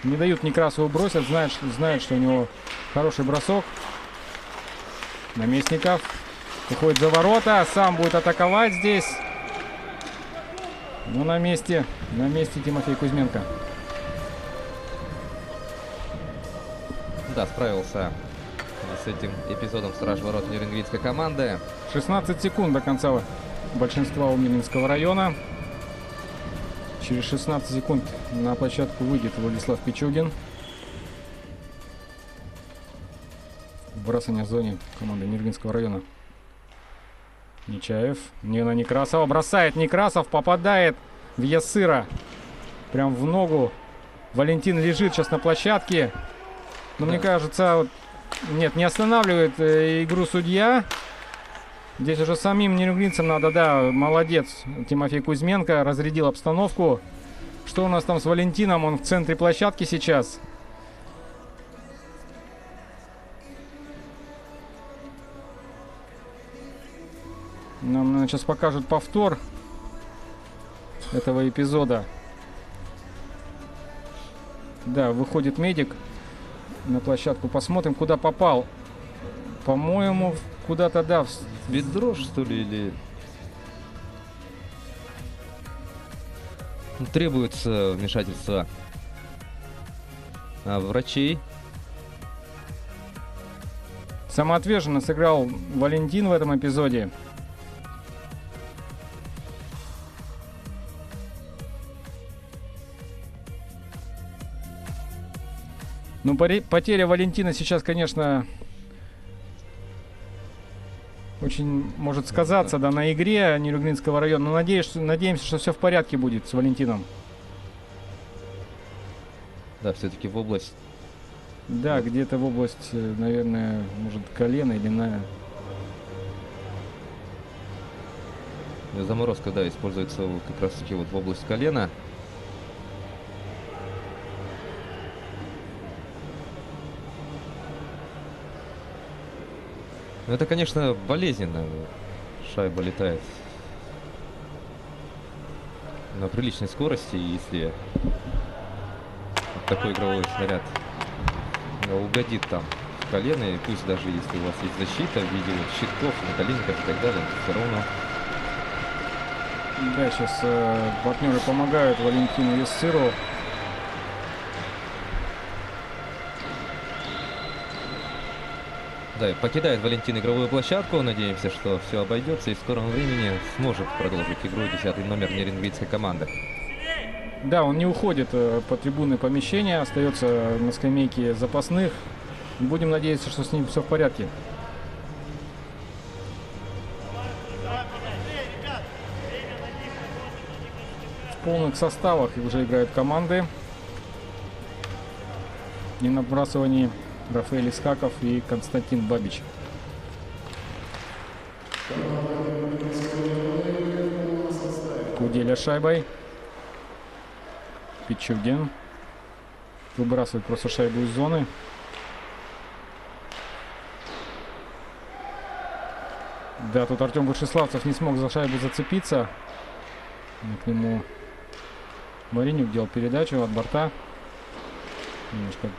Не дают Некрасову бросить, знают, что у него хороший бросок. Наместников уходит за ворота, сам будет атаковать здесь. Ну, на месте Тимофей Кузьменко. Да, справился с этим эпизодом страж ворот Нерюнгринской команды. 16 секунд до конца большинства у Мирнинского района. Через 16 секунд на площадку выйдет Владислав Пичугин. Бросание в зоне команды Нерюнгринского района. Нечаев. Не на Некрасова. Бросает Некрасов. Попадает в Ясыра. Прям в ногу. Валентин лежит сейчас на площадке. Но мне кажется, вот, нет, не останавливает игру судья. Здесь уже самим нерюнгринцам надо, да, молодец. Тимофей Кузьменко разрядил обстановку. Что у нас там с Валентином? Он в центре площадки сейчас. Нам, наверное, сейчас покажут повтор этого эпизода. Да, выходит медик на площадку. Посмотрим, куда попал. По-моему, куда-то, да. Бедро, что ли, или... Требуется вмешательство врачей. Самоотверженно сыграл Валентин в этом эпизоде. Ну, потеря Валентина сейчас, конечно, очень может сказаться, да, на игре Нерюнгринского района. Но надеемся, что все в порядке будет с Валентином. Да, все-таки в область. Да, где-то в область, наверное, может, колена или на... Заморозка, да, используется как раз таки вот в область колена. Но это, конечно, болезненно. Шайба летает на приличной скорости, и если такой игровой снаряд угодит там в колено, и пусть даже если у вас есть защита в виде вот щитков, наколенников и так далее, все равно. Да, сейчас партнеры помогают Валентину Ясыру. Да, покидает Валентин игровую площадку. Надеемся, что все обойдется и в скором времени сможет продолжить игру 10-й номер нерюнгринской команды. Да, он не уходит по трибунное помещение, остается на скамейке запасных. Будем надеяться, что с ним все в порядке. В полных составах уже играют команды. И на набрасывании Рафаэль Искаков и Константин Бабич. Куделя шайбой. Пичугин выбрасывает просто шайбу из зоны. Да, тут Артем Вышеславцев не смог за шайбу зацепиться. К нему Маринюк делал передачу от борта. Немножко...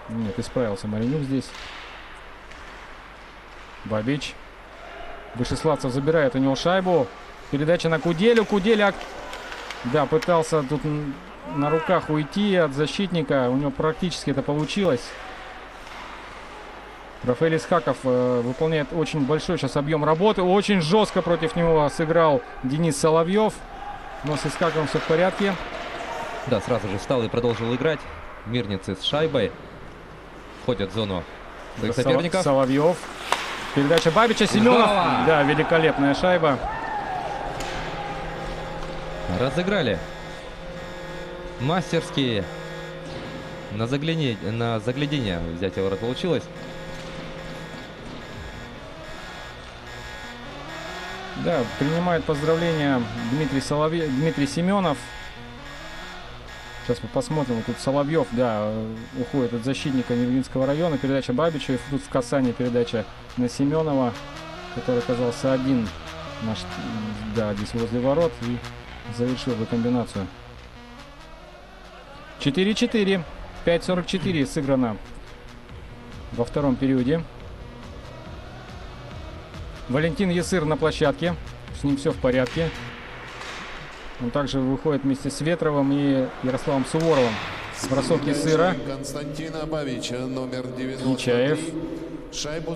Нет, исправился Маринюк здесь. Бабич. Вышеславцев забирает у него шайбу. Передача на Куделю. Куделя, да, пытался тут на руках уйти от защитника. У него практически это получилось. Рафаэль Искаков выполняет очень большой сейчас объем работы. Очень жестко против него сыграл Денис Соловьев. Но с Искаковым все в порядке. Да, сразу же встал и продолжил играть. Мирницы с шайбой входят в зону своих соперников. Соловьев. Передача Бабича. Семенов. Да, великолепная шайба. Разыграли. Мастерски. На заглядение взять ворот получилось. Да, принимает поздравления Дмитрий Семенов. Сейчас мы посмотрим. Тут Соловьев, да, уходит от защитника Нерюнгринского района. Передача Бабичу. И тут в касании передача на Семенова, который оказался один. Да, здесь возле ворот. И завершил эту комбинацию. 4-4. 5:44 сыграно во втором периоде. Валентин Ясыр на площадке. С ним все в порядке. Он также выходит вместе с Ветровым и Ярославом Суворовым. Бросок Ясыра. Константина Бабича, номер 93. Нечаев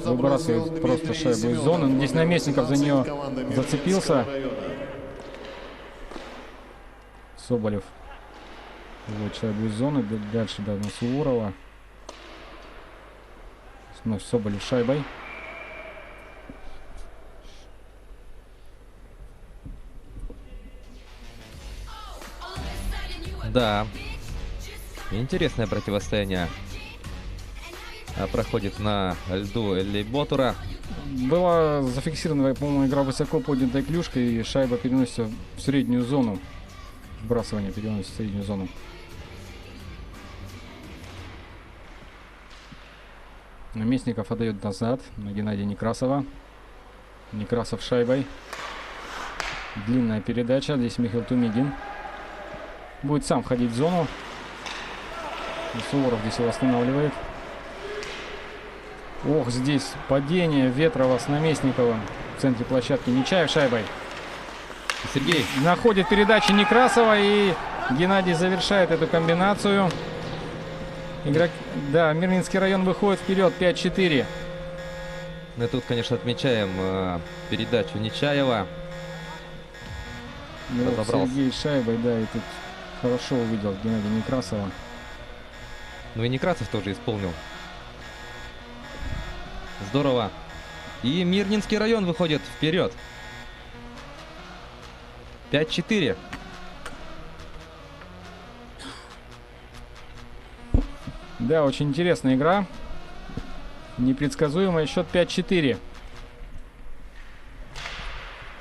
выбрасывает просто шайбу из зоны. Здесь Наместников за нее зацепился. Соболев выводит шайбу из зоны. Дальше, да, на Суворова. Вновь Соболев шайбой. Да. Интересное противостояние проходит на льду Элли Ботура. Была зафиксирована, по-моему, игра высоко поднятой клюшкой, и шайба переносится в среднюю зону. Вбрасывание переносится в среднюю зону. Наместников отдает назад на Геннадия Некрасова. Некрасов шайбой. Длинная передача. Здесь Михаил Тумигин будет сам входить в зону. И Суворов здесь его останавливает. Ох, здесь падение Ветрова с Наместниковым в центре площадки. Нечаев шайбой. Сергей. Находит передачи Некрасова, и Геннадий завершает эту комбинацию. Игрок... Да, Мирнинский район выходит вперед 5-4. Мы тут, конечно, отмечаем передачу Нечаева. Ну, Разобрался. Сергей шайбой, да, и тут хорошо увидел Геннадия Некрасова. Ну и Некрасов тоже исполнил. Здорово. И Мирнинский район выходит вперед. 5-4. Да, очень интересная игра. Непредсказуемый счет 5-4.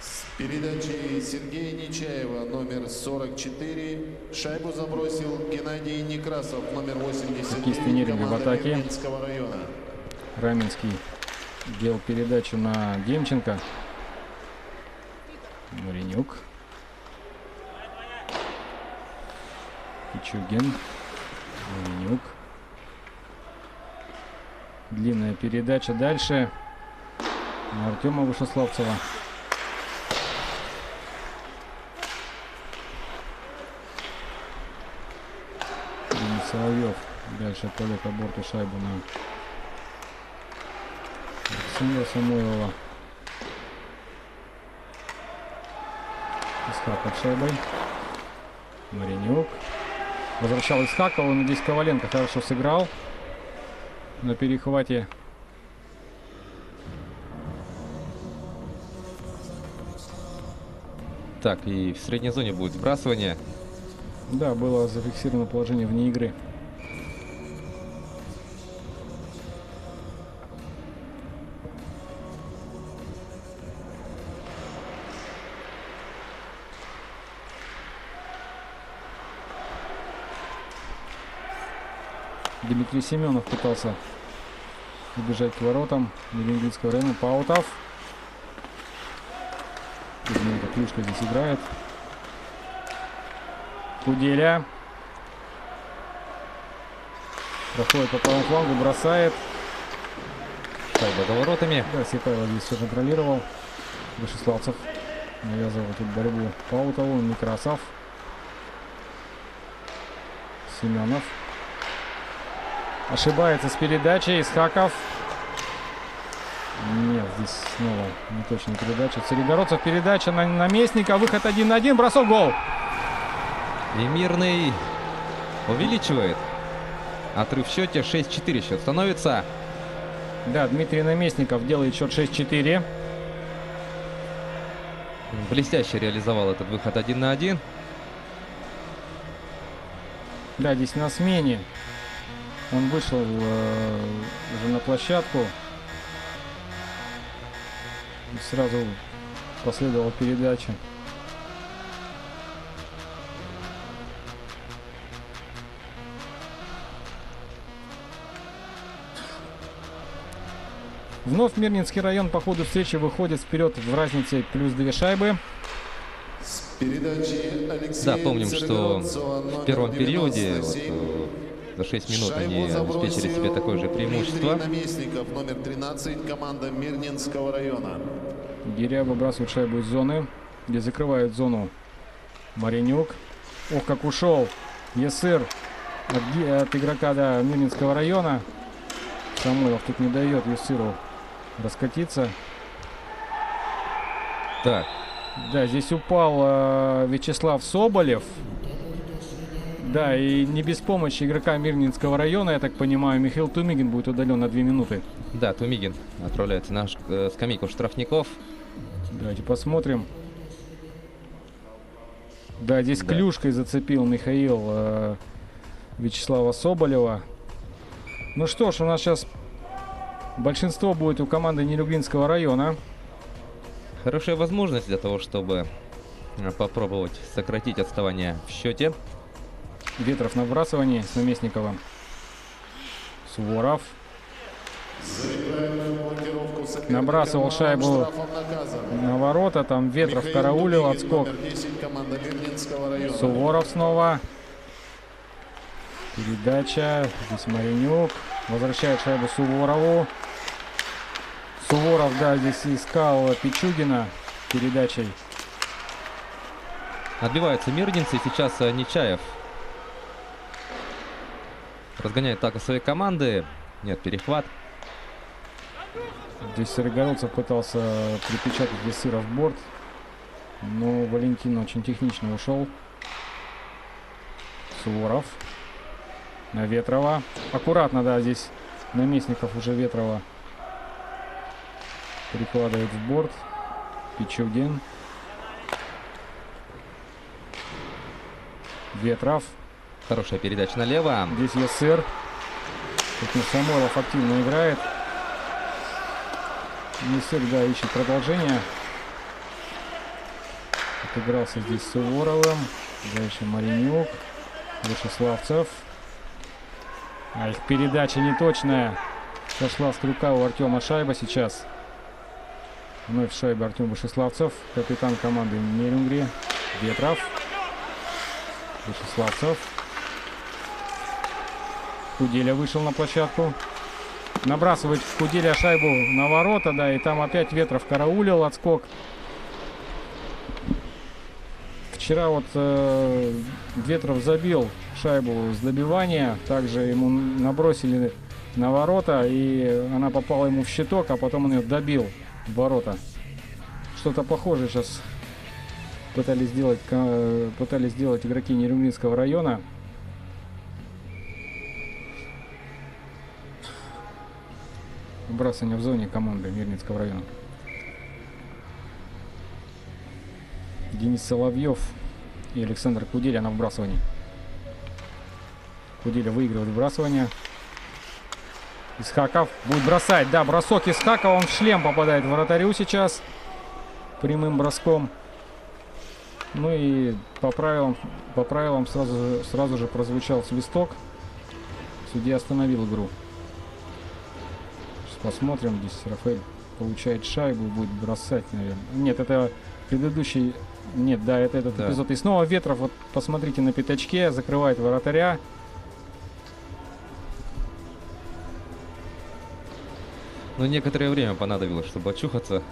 С передачей Сергея Нечаева, номер 44. Шайбу забросил Геннадий Некрасов, номер 89, Хоккеисты Неринга в команда атаке. Мирнинского района. Раменский делал передачу на Демченко. Муренюк. Пичугин. Муренюк. Длинная передача дальше на Артема Вышеславцева. Денис Соловьев дальше полет по борту шайбу на Александра Самойлова. Исхак под шайбой. Маринюк. Возвращал Исхакова, но здесь Коваленко хорошо сыграл на перехвате. Так, и в средней зоне будет сбрасывание. Да, было зафиксировано положение вне игры. Дмитрий Семенов пытался убежать к воротам Мирнинского района. Паутов. Кузьменко клюшка здесь играет. Куделя. Проходит по правому флангу, бросает. Шайба за воротами. Да, Сипайлов здесь все контролировал. Вышеславцев навязывал тут борьбу Паутову. Некрасов. Семенов. Ошибается с передачей. Исхаков. Нет, здесь снова неточная передача. Царегородцев передача на Наместника. Выход 1 на 1. Бросок, гол. И Мирный увеличивает. Отрыв в счете 6-4 счет становится. Да, Дмитрий Наместников делает счет 6-4. Блестяще реализовал этот выход 1 на 1. Да, здесь на смене. Он вышел уже на площадку. И сразу последовала передача. Вновь Мирнинский район по ходу встречи выходит вперед в разнице плюс 2 шайбы. С передачи Алексея Да, помним, что Царегородцева, в номер первом периоде 97. за 6 минут Шайбу они обеспечили себе такое же забросил преимущество. Дмитрий Наместников, номер 13, команда Мирнинского района. Гиря выбрасывает шайбу из зоны, где закрывает зону Маринюк. Ох, как ушел Есыр от игрока, да, Мирнинского района. Самойлов тут не дает Есыру раскатиться. Так, Да, здесь упал Вячеслав Соболев. Да, и не без помощи игрока Мирнинского района, я так понимаю, Михаил Тумигин будет удален на 2 минуты. да, Тумигин отправляется на скамейку штрафников. Давайте посмотрим. Да, здесь Да. клюшкой зацепил Михаил Вячеслава Соболева. Ну что ж, у нас сейчас большинство будет у команды Нелюбинского района. Хорошая возможность для того, чтобы попробовать сократить отставание в счете. Ветров на вбрасывании с Наместниковым. Суворов. За неправильную блокировку соперника Набрасывал малым шайбу штрафом наказан. На ворота. Там Ветров Михаил караулил Дудигин, отскок. номер 10, команда Мирнинского района. Суворов снова. Передача. Здесь Маринюк. Возвращает шайбу Суворову. Суворов, да, здесь искал Пичугина передачей. Отбиваются мирнинцы. Сейчас Нечаев разгоняет атаку своей команды. Нет, перехват. Здесь Сырогородцев пытался припечатать Ясыра в борт. Но Валентин очень технично ушел. Суворов. На Ветрова. Аккуратно, да, здесь Наместников уже Ветрова прикладывает в борт. Пичугин. Ветров. Хорошая передача налево. Здесь Ясыр. Тут Самойлов активно играет. Ясыр, да, ищет продолжение. Отыгрался здесь с Суворовым. Дальше Маринюк. Вячеславцев. А их передача неточная. Сошла с крюка у Артема шайба сейчас. Вновь шайба Артем Вячеславцев. Капитан команды Нерюнгри. Ветров. Вячеславцев. Куделя вышел на площадку. Набрасывает Куделя шайбу на ворота, да, и там опять Ветров караулил отскок. Вчера вот Ветров забил шайбу с добивания, также ему набросили на ворота, и она попала ему в щиток, а потом он ее добил в ворота. Что-то похожее сейчас пытались сделать игроки Нерюнгринского района. Вбрасывание в зоне команды Мирнинского района. Денис Соловьев и Александр Куделя на вбрасывании. Куделя выигрывает вбрасывание. Исхаков будет бросать. Да, бросок Исхакова. Он в шлем попадает вратарю сейчас. Прямым броском. Ну и по правилам сразу же прозвучал свисток. Судья остановил игру. Сейчас посмотрим. Здесь Рафаэль получает шайбу, будет бросать, наверное. Нет, это предыдущий... Нет, да, это этот эпизод. И снова Ветров, вот посмотрите, на пятачке, закрывает вратаря. Но некоторое время понадобилось, чтобы очухаться.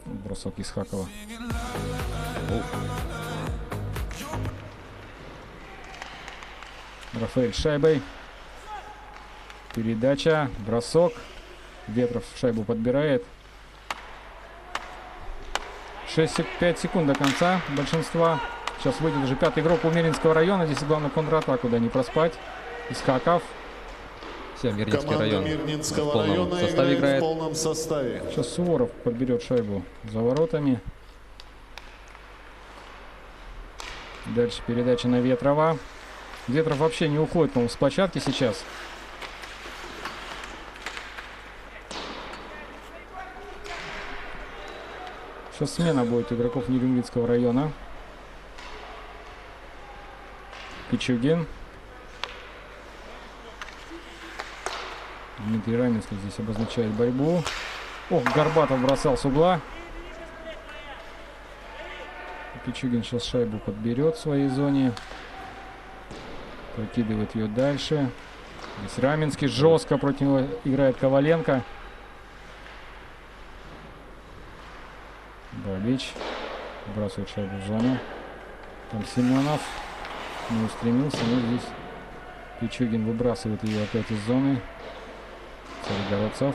Бросок Исхакова. Рафаэль с шайбой. Передача, бросок. Ветров шайбу подбирает. 5 секунд до конца большинства. Сейчас выйдет уже пятый игрок у Мирнинского района. Здесь главное контратаку, да, не проспать. Исхаков. Все, Мирнинский Команда район в Мирнинского полном района составе играет в играет. полном составе. Сейчас Суворов подберет шайбу за воротами. Дальше передача на Ветрова. Ветров вообще не уходит, по-моему, с площадки сейчас. Сейчас смена будет игроков Нерюнгринского района. Пичугин. Дмитрий Раменский здесь обозначает борьбу. Ох, Горбатов бросал с угла. Пичугин сейчас шайбу подберет в своей зоне. Прокидывает ее дальше. Здесь Раменский жестко против него играет Коваленко. Бабич бросает шайбу в зону. Там Семенов не устремился, но здесь Пичугин выбрасывает ее опять из зоны. Царегородцев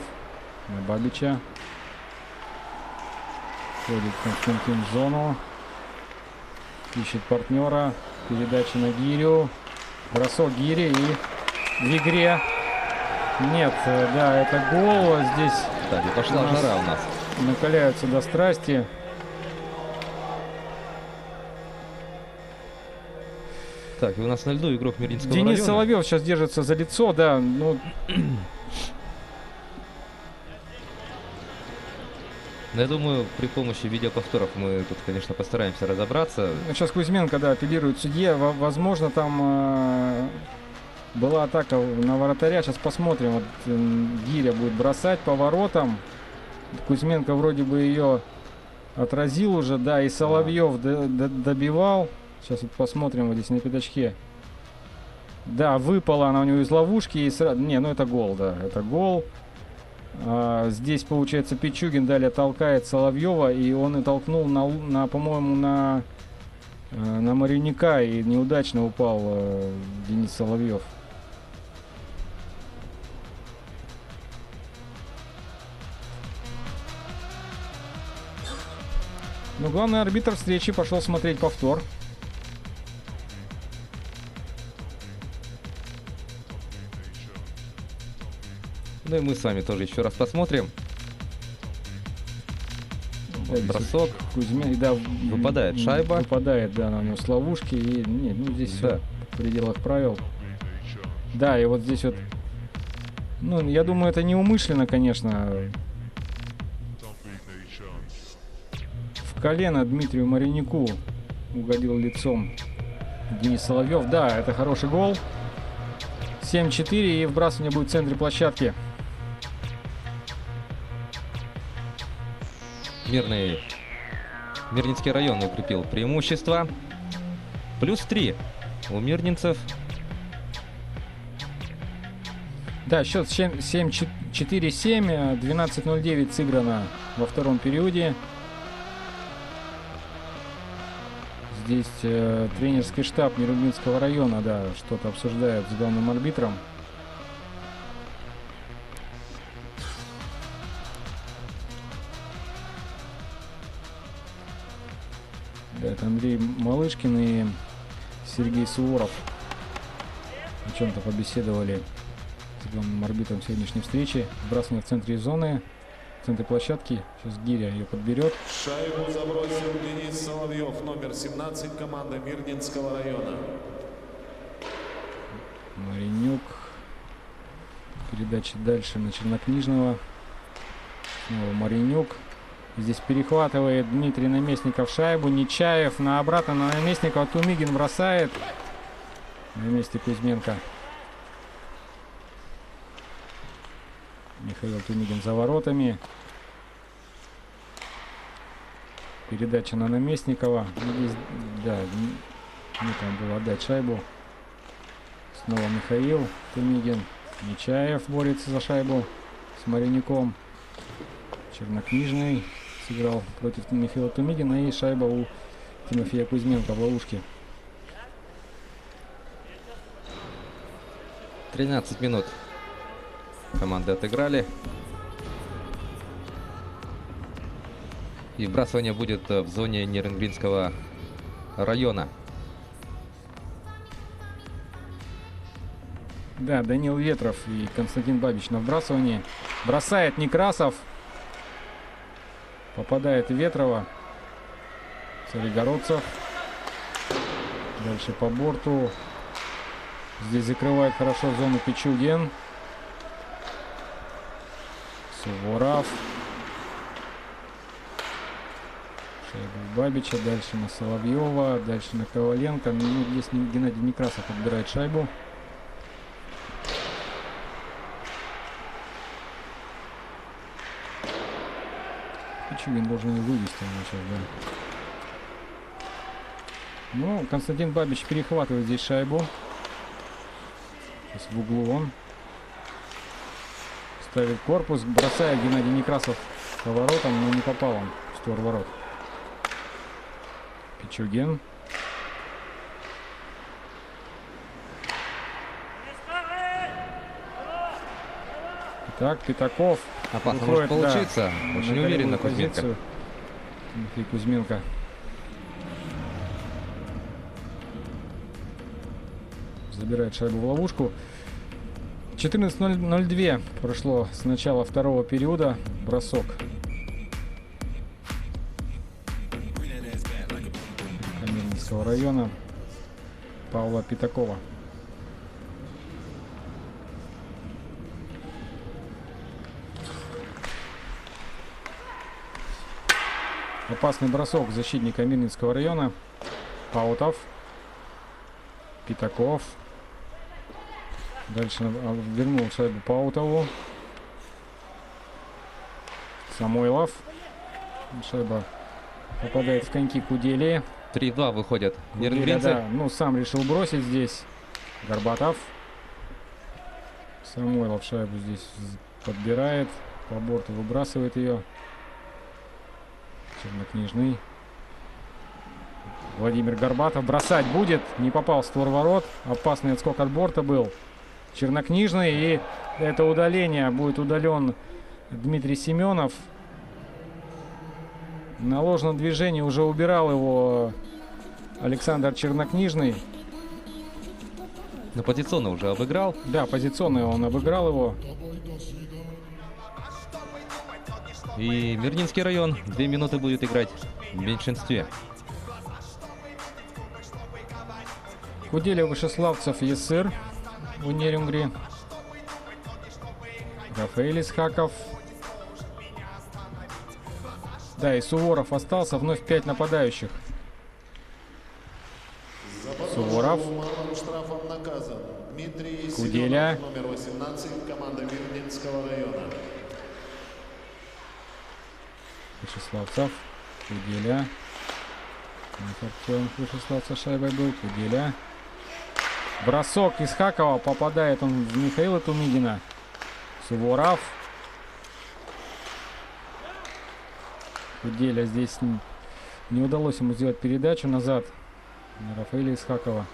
на Бабича. Входит Константин в зону. Ищет партнера. Передача на Гирю. Бросок Гири и в игре. Нет, да, это гол. Здесь стадии. Пошла жара у нас. Накаляются до страсти. Так, и у нас на льду игрок Мирнинского Денис района. Соловьев сейчас держится за лицо, да. Ну, Но я думаю, при помощи видеоповторов мы тут, конечно, постараемся разобраться. сейчас Кузьменко, да, апеллирует судье. Возможно, там была атака на вратаря. Сейчас посмотрим. Вот Гиря будет бросать по воротам. Кузьменко вроде бы ее отразил уже, да, и Соловьев добивал. Сейчас вот посмотрим вот здесь на пятачке. Да, выпала она у него из ловушки. И сразу... Не, ну это гол, да, это гол. Здесь, получается, Пичугин далее толкает Соловьева, и он и толкнул по-моему, на Маринюка, и неудачно упал Денис Соловьев. Но главный арбитр встречи пошел смотреть повтор. Ну и мы с вами тоже еще раз посмотрим. Да, Бросок. Кузьмин, да, Выпадает шайба. Выпадает, да, она у него с ловушки. И, нет, ну здесь Да. все в пределах правил. Да, и вот здесь вот... Ну, я думаю, это неумышленно, конечно. В колено Дмитрию Маринюку угодил лицом Денис Соловьев. Да, это хороший гол. 7-4, и вбрасывание будет в центре площадки. Мирнинский район укрепил преимущество. +3 у мирнинцев. Да, счет 4-7, 12:09 сыграно во втором периоде. Здесь тренерский штаб Нерюнгинского района, да, что-то обсуждает с главным арбитром. Да, это Андрей Малышкин и Сергей Суворов о чем-то побеседовали с главным арбитром сегодняшней встречи. Вбрасывание в центре зоны, в центре площадки. Сейчас Гиря ее подберет. Шайбу забросил Денис Соловьев, номер 17, команда Мирнинского района. Маринюк. Передача дальше на Чернокнижного. Снова Маринюк. Здесь перехватывает Дмитрий Наместников шайбу. Нечаев на обратно на Наместникова. Тумигин бросает. На месте Кузьменко. Михаил Тумигин за воротами. Передача на Наместникова. Здесь, да, некому было отдать шайбу. Снова Михаил Тумигин. Нечаев борется за шайбу с Маринюком. Чернокнижный сыграл против Михаила Тумигина, и шайба у Тимофея Кузьменко в ловушке. 13 минут команды отыграли. И вбрасывание будет в зоне Нерюнгринского района. Да, Данил Ветров и Константин Бабич на вбрасывании. Бросает Некрасов. Попадает Ветрова. Царегородцев. Дальше по борту. Здесь закрывает хорошо зону Пичугин. Суворов. Шайба у Бабича. Дальше на Соловьева. Дальше на Коваленко. Ну, здесь Геннадий Некрасов отбирает шайбу. Пичугин должен ее вывести сейчас, да. Ну, Константин Бабич перехватывает здесь шайбу. Сейчас в углу он. Ставит корпус, бросает Геннадий Некрасов по воротам, но не попал он в створ ворот. Пичугин. Так, Пятаков. Опасно выходит, может получиться. да, Очень на уверенно голевую Кузьменко. позицию. Тимофей Кузьменко. Забирает шайбу в ловушку. 14:02 прошло с начала второго периода. Бросок Каменского района Павла Пятакова. Опасный бросок защитника Мирнинского района. Паутов. Пятаков. Дальше вернул шайбу Паутову. Самойлов. Шайба попадает в коньки Кудели. 3-2 выходят Куделя, нернгринцы. да, ну сам решил бросить здесь. Горбатов. Самойлов шайбу здесь подбирает. По борту выбрасывает ее. Чернокнижный. Владимир Горбатов бросать будет. Не попал в створ ворот. Опасный отскок от борта был. Чернокнижный. И это удаление. Будет удален Дмитрий Семенов. На ложном движении уже убирал его Александр Чернокнижный. Но позиционно уже обыграл. Да, позиционно он обыграл его. И Мирнинский район 2 минуты будет играть в меньшинстве. Куделя, Вышеславцев, Есыр у Нерюнгри. Рафаэль Исхаков. Да, и Суворов остался. Вновь 5 нападающих. Суворов. Малым штрафом наказан Дмитрий Куделя. Семенов, номер 18, команда Мирнинского района. Вышеславцев. Куделя. Артем Вышеславцев шайбой был. Куделя. Бросок Исхакова. Попадает он в Михаила Тумидина. Суворов. Куделя здесь не удалось ему сделать передачу назад на Рафаэля Исхакова.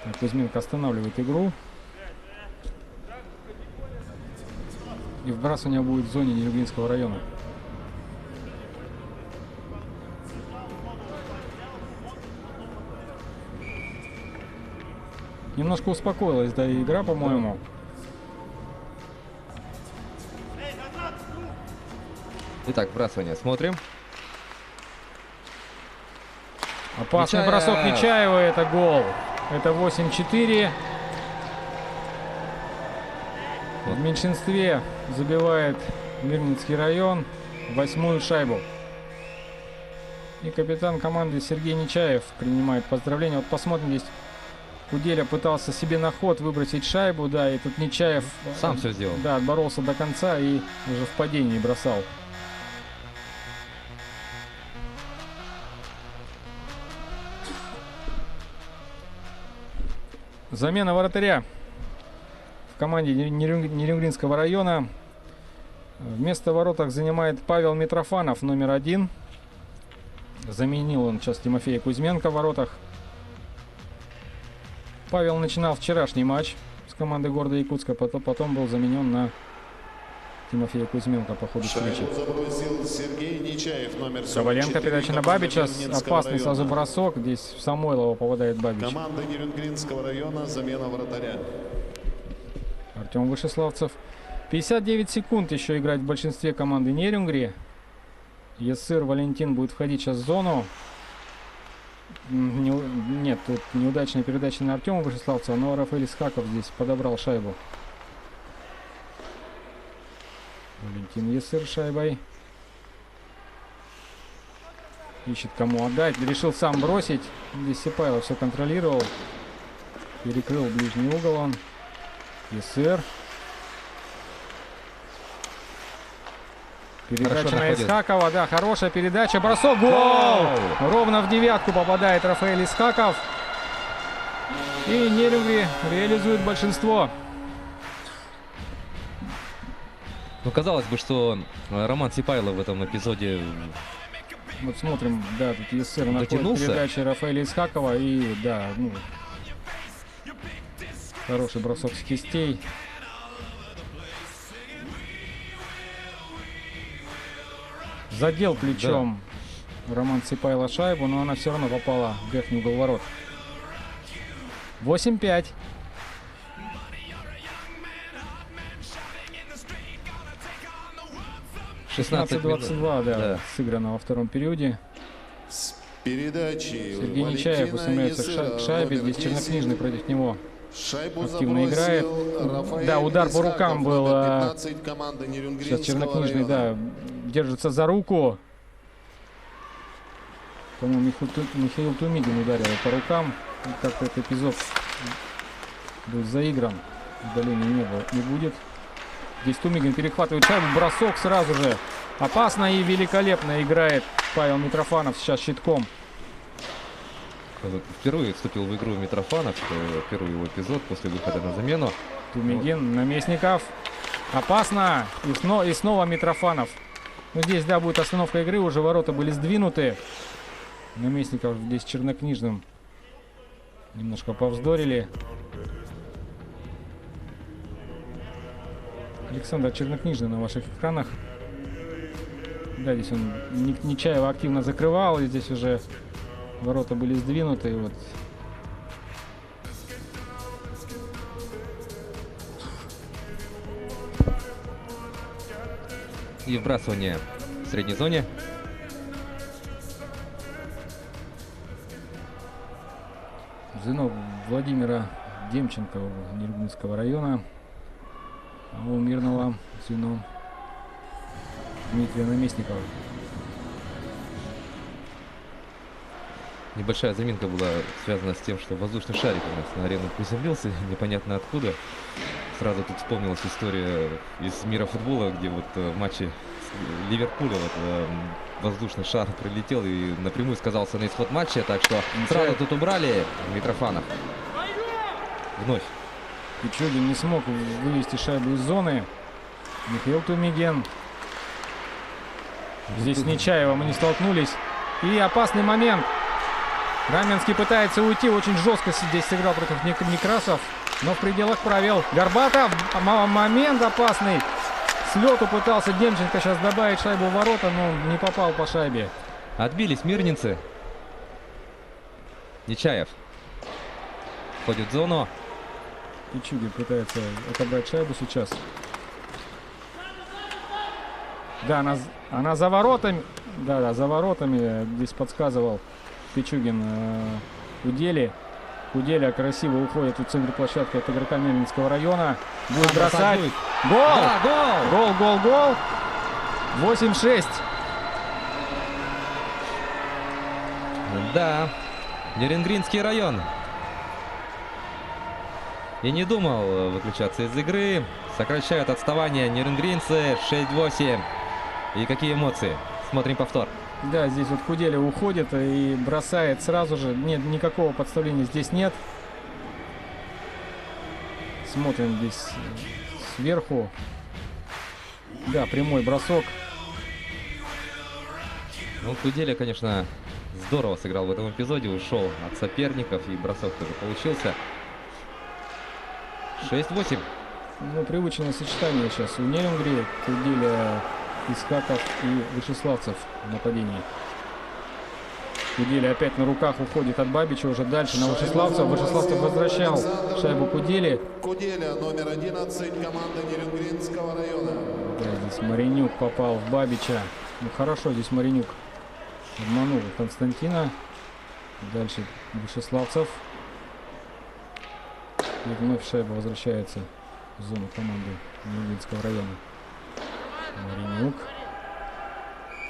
Так, Кузьменко останавливает игру. И вбрасывание будет в зоне Нерюнгринского района. Немножко успокоилась, да, и игра, по-моему. Итак, вбрасывание смотрим. Опасный Нечаев. бросок Нечаева, это гол. Это 8-4. В меньшинстве забивает Мирнинский район 8-ю шайбу. И капитан команды Сергей Нечаев принимает поздравления. Вот посмотрим здесь. Куделя пытался себе на ход выбросить шайбу, да, и тут Нечаев Сам все сделал. да, отборолся до конца и уже в падении бросал. Замена вратаря в команде Нерюнгринского района. Вместо воротах занимает Павел Митрофанов, номер 1. Заменил он сейчас Тимофея Кузьменко в воротах. Павел начинал вчерашний матч с командой города Якутска, потом был заменен на Тимофея Кузьменко по ходу встречи. Шайбу забросил Сергей Нечаев, номер 44. Коваленко, передача на команда Бабича. Мирнинского Опасный района. сразу бросок. Здесь в Самойлова попадает Бабич. Команда Нерюнгринского района, замена вратаря. Артем Вышеславцев. 59 секунд еще играть в большинстве команды Нерюнгри. Есыр Валентин будет входить сейчас в зону. Нет, тут неудачная передача на Артема Вышеславцева, но Рафаэль Исхаков здесь подобрал шайбу. Валентин Есыр шайбой. Ищет кому отдать. Решил сам бросить. Здесь Сипайлов все контролировал. Перекрыл ближний угол он. Есыр. Передача Хорошо на находит. Исхакова. Да, хорошая передача. Бросок. Гол! Ровно в девятку попадает Рафаэль Исхаков. И Нерюнгри реализует большинство. Ну, казалось бы, что Роман Сипайлов в этом эпизоде Вот смотрим, да, тут Есыр находит Дотянулся. передачи Рафаэля Исхакова. И, да, ну, хороший бросок с кистей. Задел плечом Роман Сипайло шайбу, но она все равно попала в верхний угол ворот. 8-5. 16 минут. 16-22, да, Да. сыграно во втором периоде. С передачи Сергей Нечаев устремляется к шайбе. Здесь Чернокнижный против него Шайбу активно играет. Рафаэль Да, удар по Исхаков, рукам был. номер 15 команды Сейчас Нерюнгринского Чернокнижный, района. да, держится за руку. По-моему, Михаил Тумигин ударил по рукам. И как-то этот эпизод был заигран. Удаления не будет. Здесь Тумигин перехватывает шайбу. Бросок сразу же. Опасно и великолепно играет Павел Митрофанов сейчас щитком. Впервые вступил в игру Митрофанов. Первый его эпизод после выхода на замену. Тумигин, Наместников. Опасно. И снова Митрофанов. Ну, здесь, да, будет остановка игры. Уже ворота были сдвинуты. Наместников здесь Чернокнижным немножко повздорили. Александр Чернокнижный на ваших экранах. Да, здесь он Нечаева активно закрывал. И здесь уже ворота были сдвинуты. И вот И вбрасывание в средней зоне. звено Владимира Демченко Нерюнгринского района. А у Мирного звено Дмитрия Наместникова. Небольшая заминка была связана с тем, что воздушный шарик у нас на арену приземлился, непонятно откуда. Сразу тут вспомнилась история из мира футбола, где вот в матче с Ливерпуля воздушный шар прилетел и напрямую сказался на исход матча, так что сразу тут убрали Митрофанов. Вновь. Пичугин не смог вывести шайбу из зоны. Михаил Тумигин. Здесь с Нечаевым они столкнулись. И опасный момент. Раменский пытается уйти. Очень жестко здесь сыграл против Некрасов. Но в пределах правил. Горбатов. Момент опасный. С лету пытался Демченко сейчас добавить шайбу в ворота, но не попал по шайбе. Отбились мирнинцы. Нечаев входит в зону. Пичугин пытается отобрать шайбу сейчас. Да, она за воротами. Да, за воротами. Здесь подсказывал Пичугин Куделе. Куделя красиво уходит в центр площадки от игрока Мирнинского района. Будет бросать. Гол! Да, гол! Гол! 8-6. Да, Нерюнгринский район. И не думал выключаться из игры. Сокращают отставание нерюнгринцы 6-8. И какие эмоции. Смотрим повтор. Да, здесь вот Куделя уходит и бросает сразу же. Нет, никакого подставления здесь нет. Смотрим здесь сверху. Да, прямой бросок. Ну, Куделя, конечно, здорово сыграл в этом эпизоде. Ушел от соперников и бросок тоже получился. 6-8. Ну, привычное сочетание сейчас у Нерюнгри. Куделя, Исхаков и Вышеславцев в нападении. Куделя опять на руках уходит от Бабича. Уже дальше на Вышеславцев. Вышеславцев возвращал шайбу Кудели. Куделя, номер 11 команды Нерюнгринского района. Да, здесь Маринюк попал в Бабича. Ну, хорошо, здесь Маринюк обманул Константина. Дальше Вышеславцев. И вновь шайба возвращается в зону команды Нерюнгринского района. Маринюк.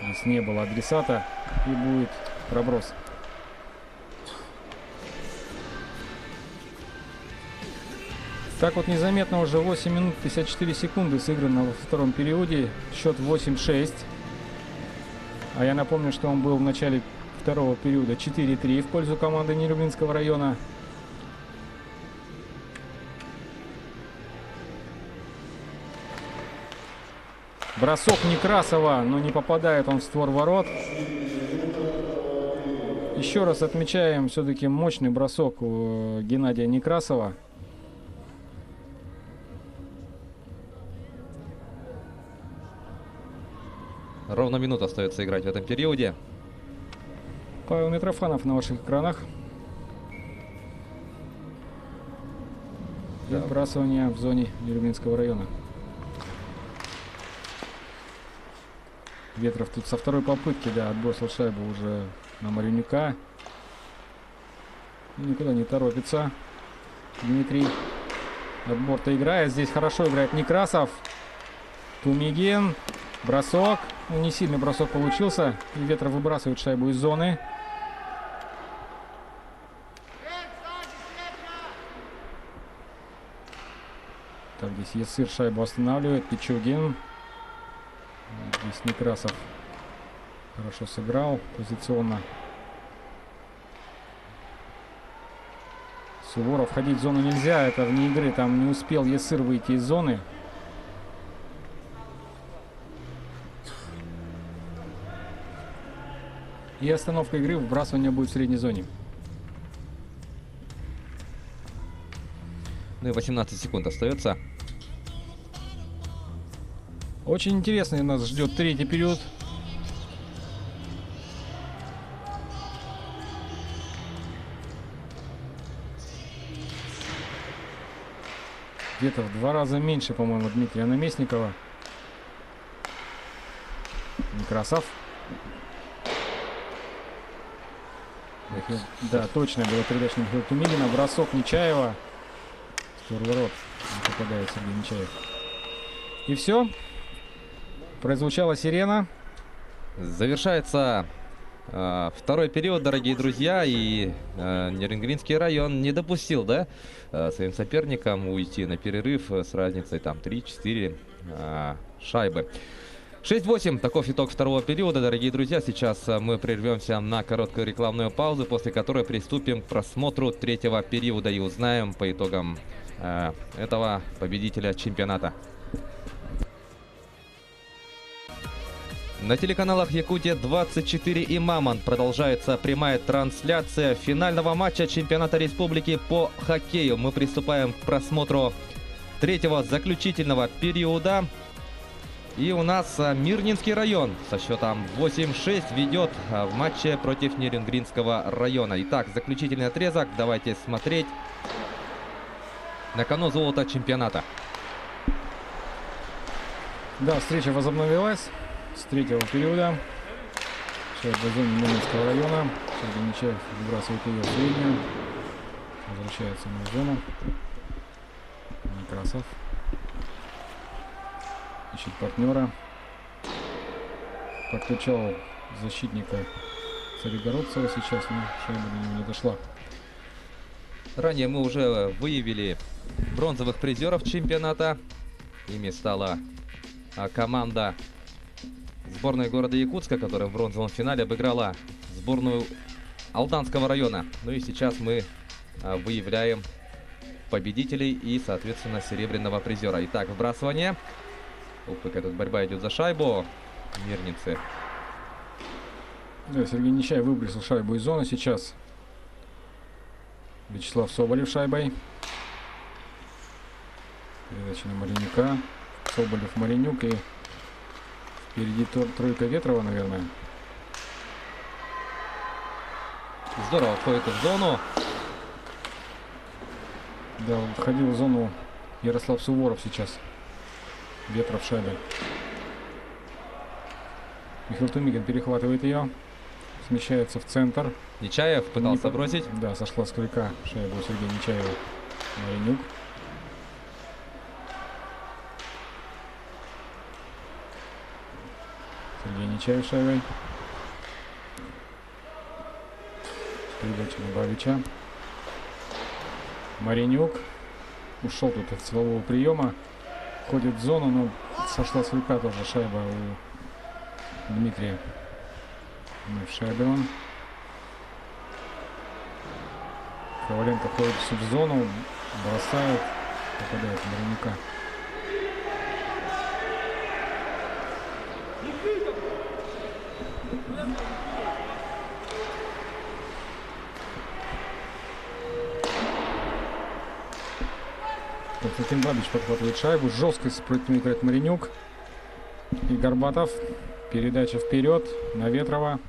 Здесь не было адресата. И будет проброс. Так вот незаметно уже 8 минут 54 секунды сыграно во втором периоде. Счет 8-6. А я напомню, что он был в начале второго периода 4-3 в пользу команды Нерюнгринского района. Бросок Некрасова, но не попадает он в створ ворот. Еще раз отмечаем все-таки мощный бросок у Геннадия Некрасова. Ровно минуту остается играть в этом периоде. Павел Митрофанов на ваших экранах. И вбрасывание в зоне Нерюнгринского района. Ветров тут со второй попытки, да, отбросил шайбу уже на Маринюка. Никуда не торопится Дмитрий. От борта играет. Здесь хорошо играет Некрасов. Тумигин. Бросок. Ну, не сильный бросок получился. И Ветров выбрасывает шайбу из зоны. Так, здесь Ясыр шайбу останавливает. Пичугин. Здесь Некрасов хорошо сыграл позиционно. Суворов, ходить в зону нельзя, это вне игры, там не успел Ясыр выйти из зоны. И остановка игры, вбрасывание будет в средней зоне. Ну и 18 секунд остается. Очень интересный нас ждет третий период. Где-то в 2 раза меньше, по-моему, Дмитрия Наместникова. Некрасов. Да, точно была передача на Михаила Тумигина. Бросок Нечаева. Створ ворот. Не попадает Сергей Нечаев. И все. Прозвучала сирена. Завершается второй период, дорогие друзья, и Нерюнгринский район не допустил, да, своим соперникам уйти на перерыв с разницей там 3-4 шайбы. 6-8, таков итог второго периода, дорогие друзья. Сейчас мы прервемся на короткую рекламную паузу, после которой приступим к просмотру третьего периода и узнаем по итогам этого победителя чемпионата. На телеканалах Якутия-24 и Мамонт продолжается прямая трансляция финального матча чемпионата республики по хоккею. Мы приступаем к просмотру третьего заключительного периода. И у нас Мирнинский район со счетом 8-6 ведет в матче против Нерюнгринского района. Итак, заключительный отрезок. Давайте смотреть. На кону золото чемпионата. Да, встреча возобновилась с третьего периода. Шайба в зоне Мирнинского района. Сергей Нечаев выбрасывает ее в среднюю. Возвращается на зону. Некрасов ищет партнера. Подключал защитника Царегородцева сейчас, но шайба до него не дошла. Ранее мы уже выявили бронзовых призеров чемпионата. Ими стала команда сборной города Якутска, которая в бронзовом финале обыграла сборную Алданского района. Ну и сейчас мы выявляем победителей и, соответственно, серебряного призера. Итак, вбрасывание. Ух, какая тут борьба идет за шайбу. Мирницы. Да, Сергей Нечаев выбросил шайбу из зоны сейчас. Вячеслав Соболев шайбой. Передача на Маринюка. Соболев, Маринюк и впереди тройка Ветрова, наверное. Здорово входит в зону. Да, входил в зону Ярослав Суворов сейчас. Ветров шайбой. Михаил Тумигин перехватывает ее. Смещается в центр. Нечаев пытался бросить. Да, сошла с крюка шайбу Сергея Нечаева. Маринюк. Сергей Нечаев шайбой. Передача на Бавича. Маринюк. Ушел тут от силового приема. Входит в зону, но сошла с крюка тоже шайба у Дмитрия. В шайбе он. Коваленко входит в зону, бросает, попадает в Маринюка. Константин Бабич подхватывает шайбу. Жестко против него играет Маринюк. И Горбатов. Передача вперед на Ветрова.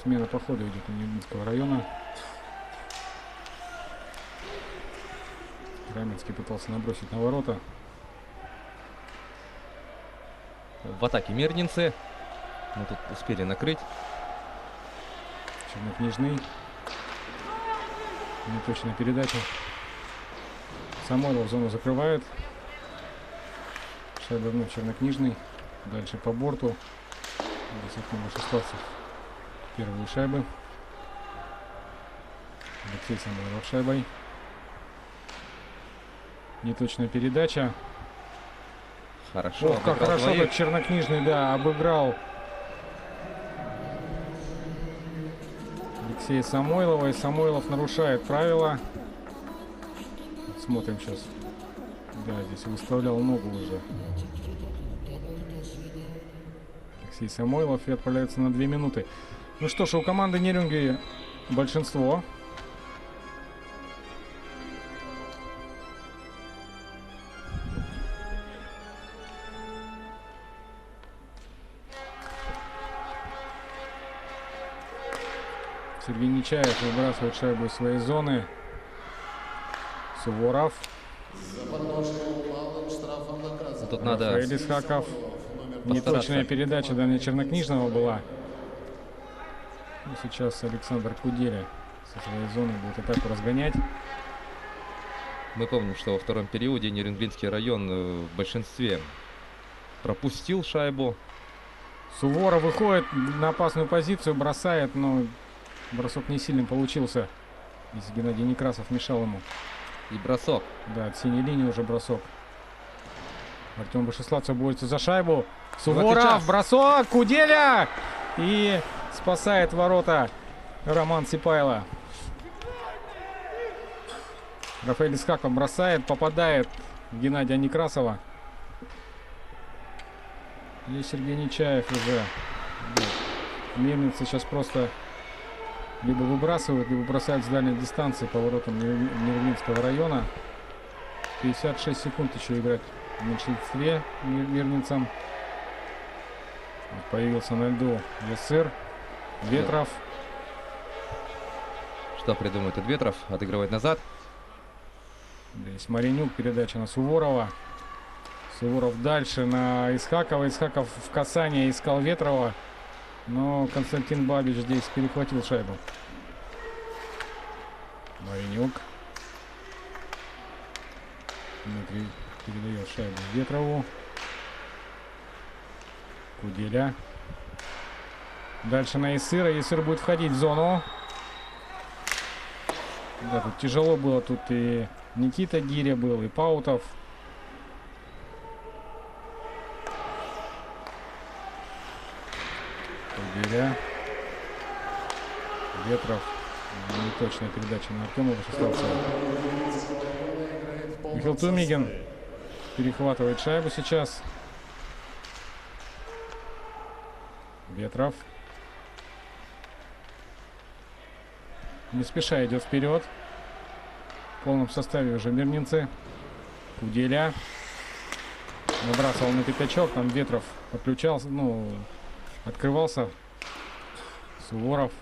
Смена по ходу идет у Нерюнгринского района. Раменский пытался набросить на ворота. В атаке мирнинцы. Мы тут успели накрыть. Чернокнижный. Неточная передача. Самойлов зону закрывает. Шайба вновь чернокнижный. Дальше по борту. Здесь от Вышеславцев первые шайбы. Алексей Самойлов шайбой. Неточная передача. Хорошо. Ох, как обыграл хорошо двоих. так чернокнижный, да, обыграл Алексея Самойлова. И Самойлов нарушает правила. Смотрим сейчас. Да, здесь выставлял ногу уже Алексей Самойлов и отправляется на 2 минуты. Ну что ж, у команды Нерюнги большинство. Сергей Нечаев выбрасывает шайбу из своей зоны. Суворов. За подножку малым штрафом наказан. Тут надо Рафаэль Исхаков. Неточная постараться. передача Дани Чернокнижного была. И сейчас Александр Куделя со своей зоны будет атаку разгонять. Мы помним, что во втором периоде Нерюнгринский район в большинстве пропустил шайбу. Суворов выходит на опасную позицию, бросает, но бросок не сильным получился. Здесь Геннадий Некрасов мешал ему. И бросок. Да, от синей линии уже бросок. Артем Вышеславцев борется за шайбу. Суворов, сейчас. бросок, Куделя! И спасает ворота Роман Сипайло. Рафаэль Исхаков бросает, попадает в Геннадия Некрасова. И Сергей Нечаев уже. Мирницы сейчас просто либо выбрасывают, либо бросают с дальней дистанции по воротам Нерюнгринского района. 56 секунд еще играть в меньшинстве мирницам. Появился на льду Ясыр, Ветров. Что придумает от Ветров? Отыгрывает назад. Здесь Маринюк, передача на Суворова. Суворов дальше на Исхакова. Исхаков в касание искал Ветрова. Но Константин Бабич здесь перехватил шайбу. Маринюк. Дмитрий передает шайбу Ветрову. Куделя. Дальше на Ясыра. Ясыр будет входить в зону. Да, тут тяжело было. Тут и Никита Гиря был, и Паутов. Куделя. Ветров. Неточная передача на Артема Вышеславцева. Михаил Тумигин перехватывает шайбу сейчас. Ветров. Не спеша идет вперед. В полном составе уже мирнинцы. Куделя. Набрасывал на пятачок. Там Ветров подключался. Ну, открывался. Суворов.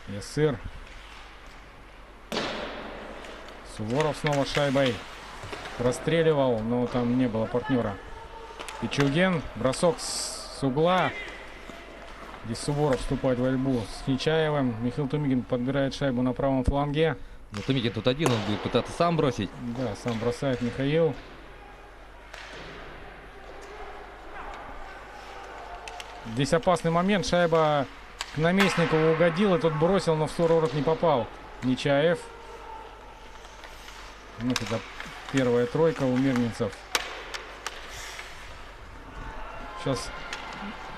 Ясыр. Суворов снова шайбой простреливал, но там не было партнера. Пичугин. Бросок с угла. Здесь Суворов вступает в борьбу с Нечаевым. Михаил Тумигин подбирает шайбу на правом фланге. Но Тумигин тут один, он будет пытаться сам бросить. Да, сам бросает Михаил. Здесь опасный момент. Шайба к Наместникову угодила. Тот бросил, но в ворот не попал. Нечаев. Ну, это первая тройка у мирнинцев. Сейчас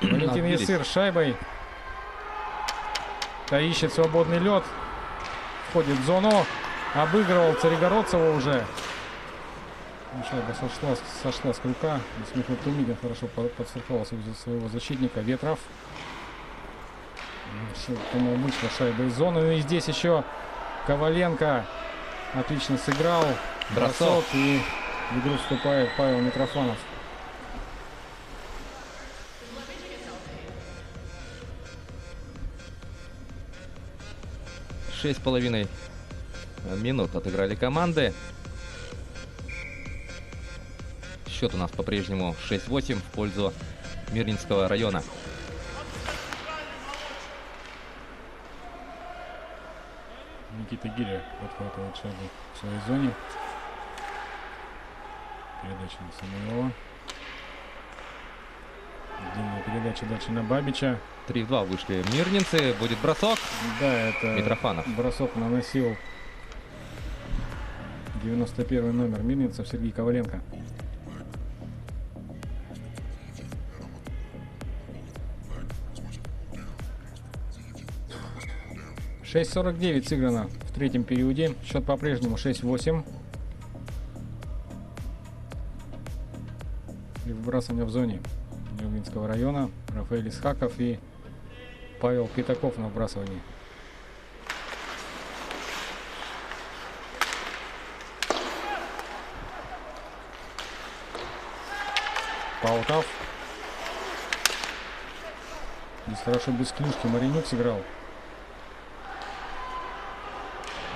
Валентин Отбились. Ясыр шайбой. Да, ищет свободный лед. Входит в зону. Обыгрывал Царегородцева уже. Шайба сошла с крюка. Здесь Михаил Тумигин хорошо подстраховал своего защитника. Ветров. По-моему, вышла шайба из зоны. Ну и здесь еще Коваленко отлично сыграл. Бросок. И в игру вступает Павел Митрофанов. 6,5 минут отыграли команды. Счет счет у нас по-прежнему 6-8 в пользу Мирнинского района. Никита Гиря подхватывает шайбу в своей зоне. Передача на Самойлова. Длинная передача дальше на Бабича. 3 в 2 вышли мирнинцы. Будет бросок. Да, это Митрофанов. бросок наносил 91 номер мирнинцев Сергей Коваленко. «6:49 сыграно в третьем периоде. Счет по-прежнему 6-8. И выбрасывание в зоне Нерюнгинского района. Рафаэль Исхаков и Павел Пятаков на вбрасывании. Паутов. Здесь хорошо без клюшки Маринюк сыграл.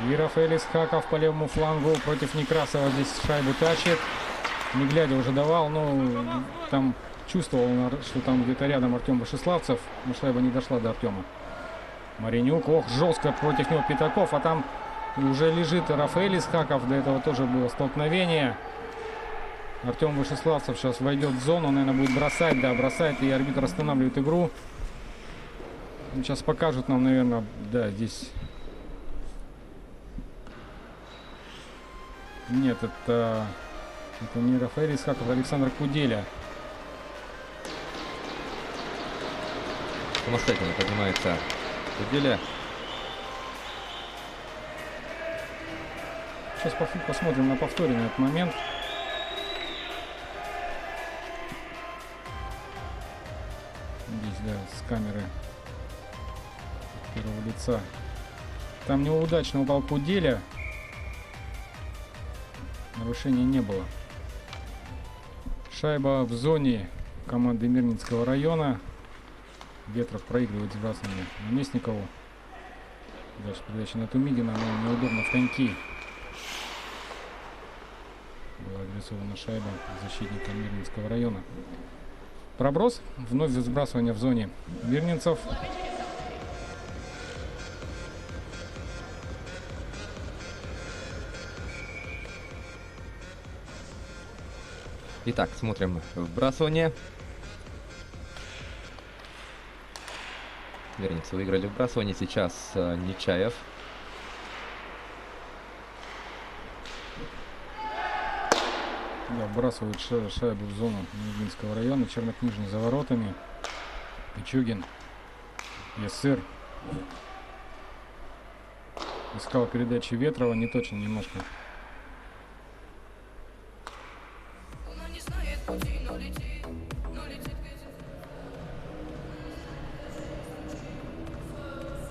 И Рафаэль Исхаков по левому флангу против Некрасова здесь шайбу тащит. Не глядя уже давал, но там чувствовал, что там где-то рядом Артем Вышеславцев, но шайба не дошла до Артема. Маринюк, ох, жестко против него Пятаков, а там уже лежит Рафаэль Исхаков, до этого тоже было столкновение. Артем Вышеславцев сейчас войдет в зону, наверное, будет бросать, да, бросает, и арбитр останавливает игру. Сейчас покажут нам, наверное, да, здесь... Нет, это не Рафаэль Исхаков, а Александр Куделя. Самостоятельно поднимается Куделя. Сейчас посмотрим на повторе на этот момент. Здесь, да, с камеры первого лица. Там неудачно упал Куделя. Нарушений не было. Шайба в зоне команды Мирнинского района. Ветров проигрывает сбрасывание Наместникову. Дальше передача на Тумигина, но неудобно в коньки. Была адресована шайба защитника Мирнинского района. Проброс. Вновь сбрасывание в зоне мирнинцев. Итак, смотрим вбрасывание. Мирнинцы выиграли вбрасывание. Сейчас Нечаев. Да, вбрасывают шайбу в зону Мирнинского района. Чернокнижный за воротами. Пичугин. Ясыр. Искал передачи Ветрова. Не точно немножко.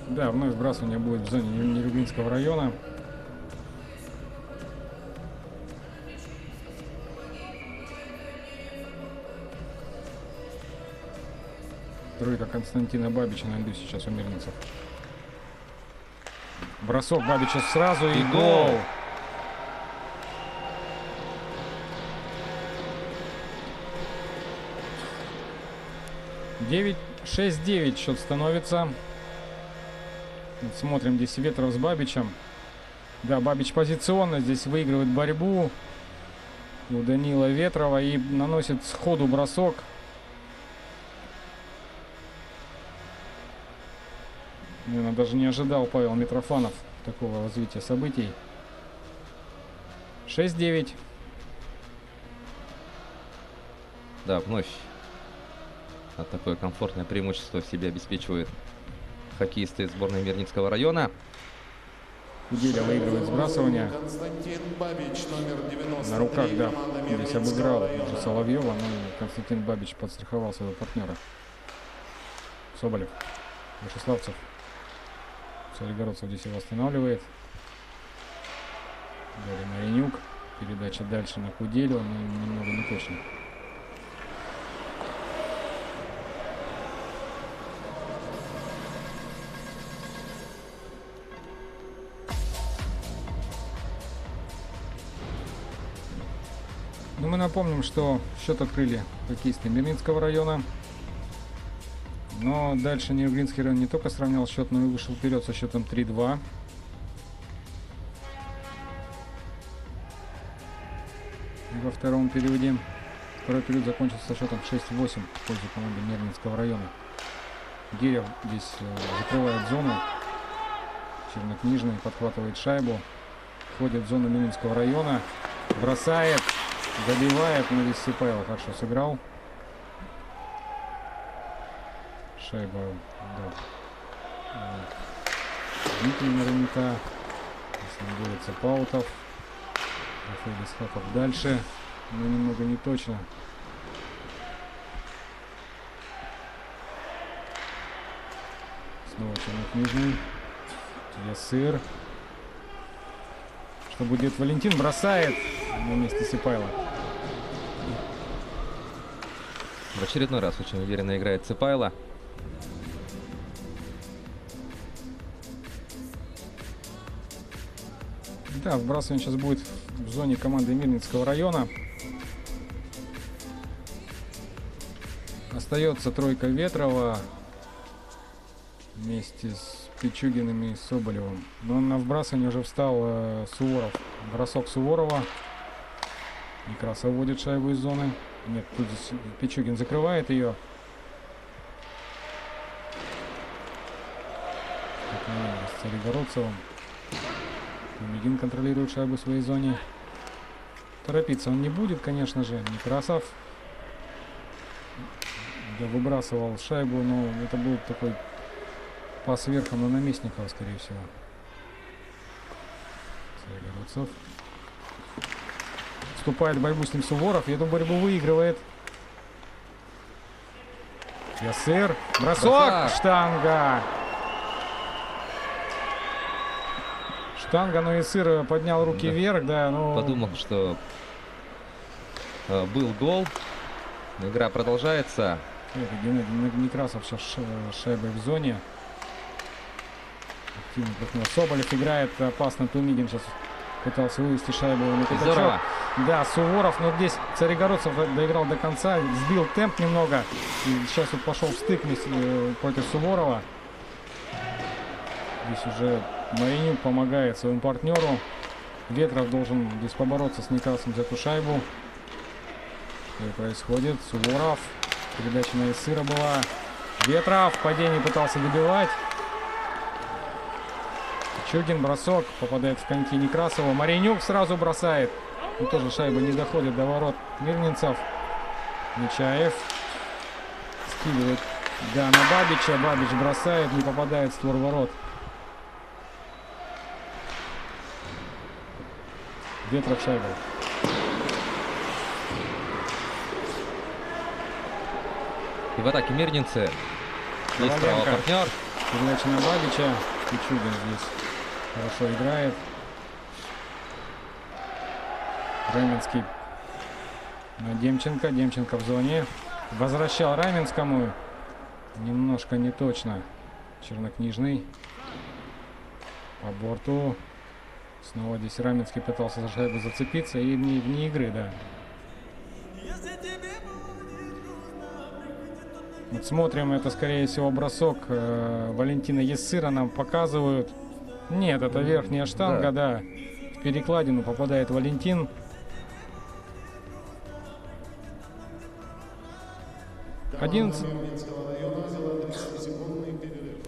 Да, вновь сбрасывание будет в зоне Нерюнгинского района. Тройка Константина Бабича на льду сейчас у мирнинцев. Бросок Бабича сразу и гол. 6-9 счет становится. Вот смотрим здесь Ветров с Бабичем. Да, Бабич позиционно здесь выигрывает борьбу у Данила Ветрова и наносит сходу бросок. Наверное, даже не ожидал Павел Митрофанов такого развития событий. 6-9. Да, вновь такое комфортное преимущество в себе обеспечивают хоккеисты сборной Мирнинского района. Куделя выигрывает сбрасывание. Константин Бабич, номер 93. На руках, да, команда здесь Мирнинского обыграл района. уже Соловьева, но Константин Бабич подстраховал своего партнера. Соболев, Вышеславцев. Солигородцев здесь его останавливает. Далее Маринюк. Передача дальше на Куделю, но немного не точно. Ну, мы напомним, что счет открыли хоккеисты Мирнинского района. Но дальше Нерюглинский район не только сравнял счет, но и вышел вперед со счетом 3-2. Во втором периоде. Второй период закончился со счетом 6-8 в пользу команды Мирнинского района. Гирев здесь закрывает зону. Чернокнижный подхватывает шайбу. Входит в зону Мирнинского района. Бросает. Забивает. Но здесь Сипайло хорошо сыграл. Шайба, да. Дмитрий наверняка. Если не борется Паутов. Рафаэль Исхаков дальше. Но немного не точно. Снова Чернокнижный. Ясыр. Что будет? Валентин бросает на месте Сипайло. В очередной раз очень уверенно играет Сипайло. Да, вбрасывание сейчас будет в зоне команды Мирнинского района. Остается тройка Ветрова вместе с Пичугиным и Соболевым. Но на вбрасывание уже встал Суворов. Бросок Суворова. Некрасов вводит шайбу из зоны. Нет, тут здесь Пичугин закрывает ее. С Царегородцевым. Мигин контролирует шайбу в своей зоне. Торопиться он не будет, конечно же. Некрасов. Да, выбрасывал шайбу, но это был такой пас верхом на Наместникова, скорее всего. Царегородцев. Вступает в борьбу с ним Суворов. И эту борьбу выигрывает. Ясыр. Бросок. Штанга. Штанга, но Ясыр поднял руки вверх, да. Но... Подумал, что был гол. Игра продолжается. Геннадий Некрасов сейчас шайбой в зоне. Активно прыгнул. Соболев играет опасно. Тумигин сейчас пытался вывести шайбу на пятачок. Да, Суворов, но здесь Царегородцев доиграл до конца, сбил темп немного. И сейчас вот пошел в стык против Суворова. Здесь уже Маринюк помогает своему партнеру. Ветров должен здесь побороться с Некрасовым за эту шайбу. Что происходит? Суворов. Передача на Ясыра была. Ветров в падении пытался добивать. Чугин, бросок. Попадает в коньки Некрасова. Маринюк сразу бросает. И тоже шайба не доходит до ворот мирнинцев. Нечаев. Скидывает. Да, на Бабича. Бабич бросает. Не попадает в створ ворот. Ветров шайба. И в атаке мирнинцы. Есть право партнер. Передача на Бабича. Пичугин здесь хорошо играет. Раменский на Демченко. Демченко в зоне. Возвращал Раменскому. Немножко не точно. Чернокнижный. По борту. Снова здесь Раменский пытался за шайбу зацепиться. И вне игры, да. Вот смотрим, это скорее всего бросок Валентина Ясыра нам показывают. Нет, это верхняя штанга, да. В перекладину попадает Валентин.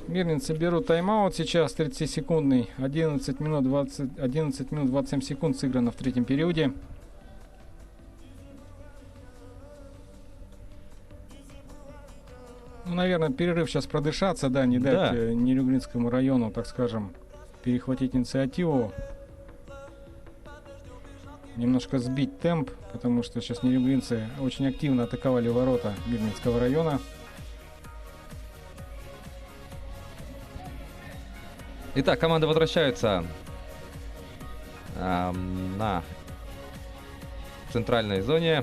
Мирнинцы берут тайм-аут сейчас, 30-секундный. 11 минут 27 секунд сыграно в третьем периоде. Ну, наверное, перерыв сейчас продышаться, да, не дать Нерюглинскому району, так скажем, перехватить инициативу. Немножко сбить темп, потому что сейчас нерюглинцы очень активно атаковали ворота Мирнинского района. Итак, команды возвращаются на центральной зоне.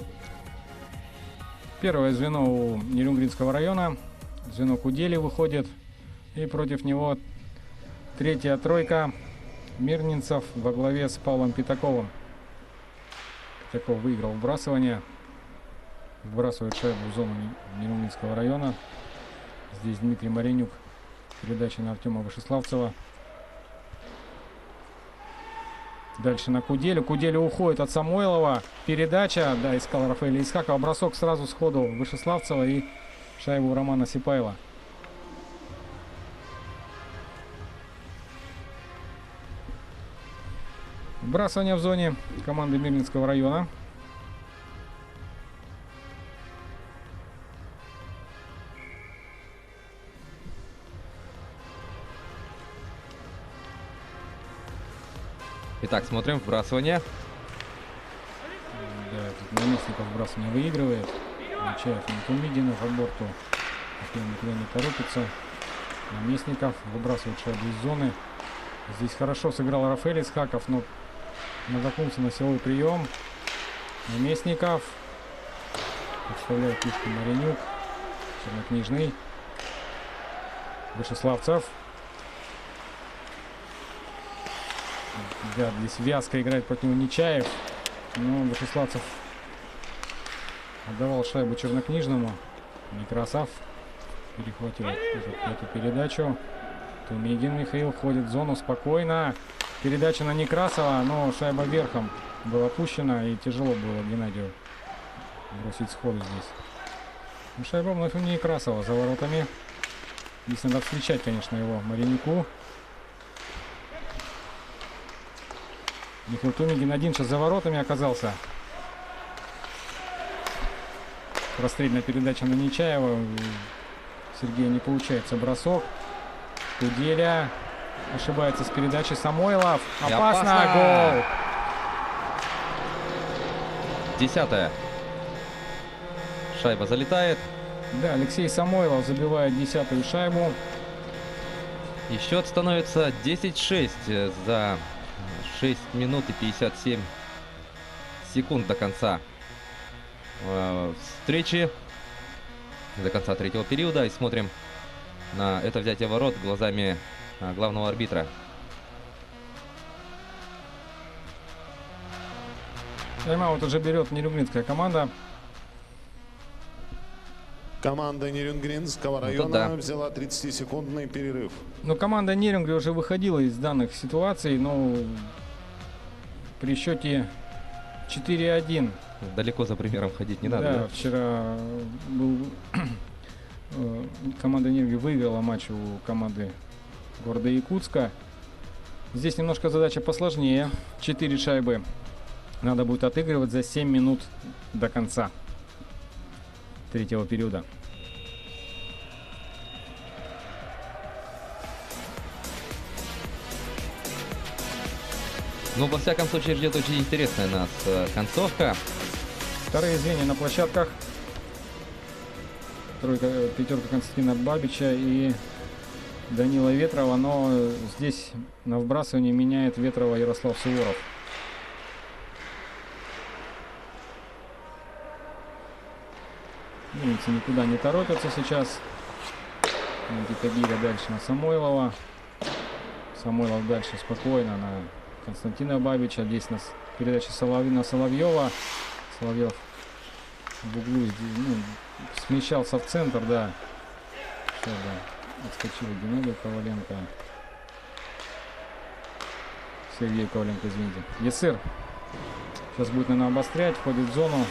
Первое звено у Нерюглинского района. Звено Кудели выходит. И против него третья тройка мирнинцев во главе с Павлом Пятаковым. Чистяков выиграл вбрасывание. Вбрасывает шайбу в зону Нерюнгринского района. Здесь Дмитрий Маренюк. Передача на Артема Вышеславцева. Дальше на Куделю. Куделя уходит от Самойлова. Передача. Да, искал Рафаэля Исхакова. Бросок сразу сходу Вышеславцева и шайбу Романа Сипаева. Вбрасывание в зоне команды Мирнинского района. Итак, смотрим вбрасывание. Да, тут Наместников вбрасывание выигрывает. Нечаев и Тумидинов по борту. Никуда не торопится. Наместников выбрасывает шайбу из зоны. Здесь хорошо сыграл Рафаэль Исхаков, но наткнулся на силовой прием. Наместников. Подставляет пушку Маренюк. Чернокнижный. Вышеславцев. Да, здесь вязко играет против него Нечаев. Но Вышеславцев отдавал шайбу Чернокнижному. Некрасов перехватил эту передачу. Тумигин Михаил входит в зону спокойно. Передача на Некрасова, но шайба верхом была пущена, и тяжело было Геннадию бросить сходу здесь. Но шайба вновь у Некрасова за воротами. Здесь надо встречать, конечно, его Маренюку. Михаил Тумигин один сейчас за воротами оказался. Прострельная передача на Нечаева. У Сергея не получается бросок. Куделя ошибается с передачей. Самойлов. Опасно! Гол! 10-я. Шайба залетает. Да, Алексей Самойлов забивает 10-ю шайбу. И счет становится 10-6 за 6 минут и 57 секунд до конца встречи, до конца третьего периода. И смотрим на это взятие ворот глазами главного арбитра. Тайм-аут уже берет нерюнгринская команда. Команда Нерюнгринского района да. взяла 30-секундный перерыв. Но команда Нерюнгри уже выходила из данных ситуаций, но при счете 4-1. Далеко за примером ходить не надо. Да, Да? вчера команда Нерюнгри выиграла матч у команды города Якутска. Здесь немножко задача посложнее. 4 шайбы надо будет отыгрывать за 7 минут до конца третьего периода. Ну, во всяком случае, ждет очень интересная нас концовка. Вторые звенья на площадках. Пятерка Константина Бабича и Данила Ветрова. Но здесь на вбрасывании меняет Ветрова Ярослав Суворов. Немцы никуда не торопятся сейчас. Никита Гиря дальше на Самойлова. Самойлов дальше спокойно на Константина Бабича. Здесь нас передача на Соловьева. Соловьев в углу смещался в центр, да. Отскочил Геннадий Коваленко. Сергей Коваленко, извините. Есыр сейчас будет, наверное, обострять, входит в зону.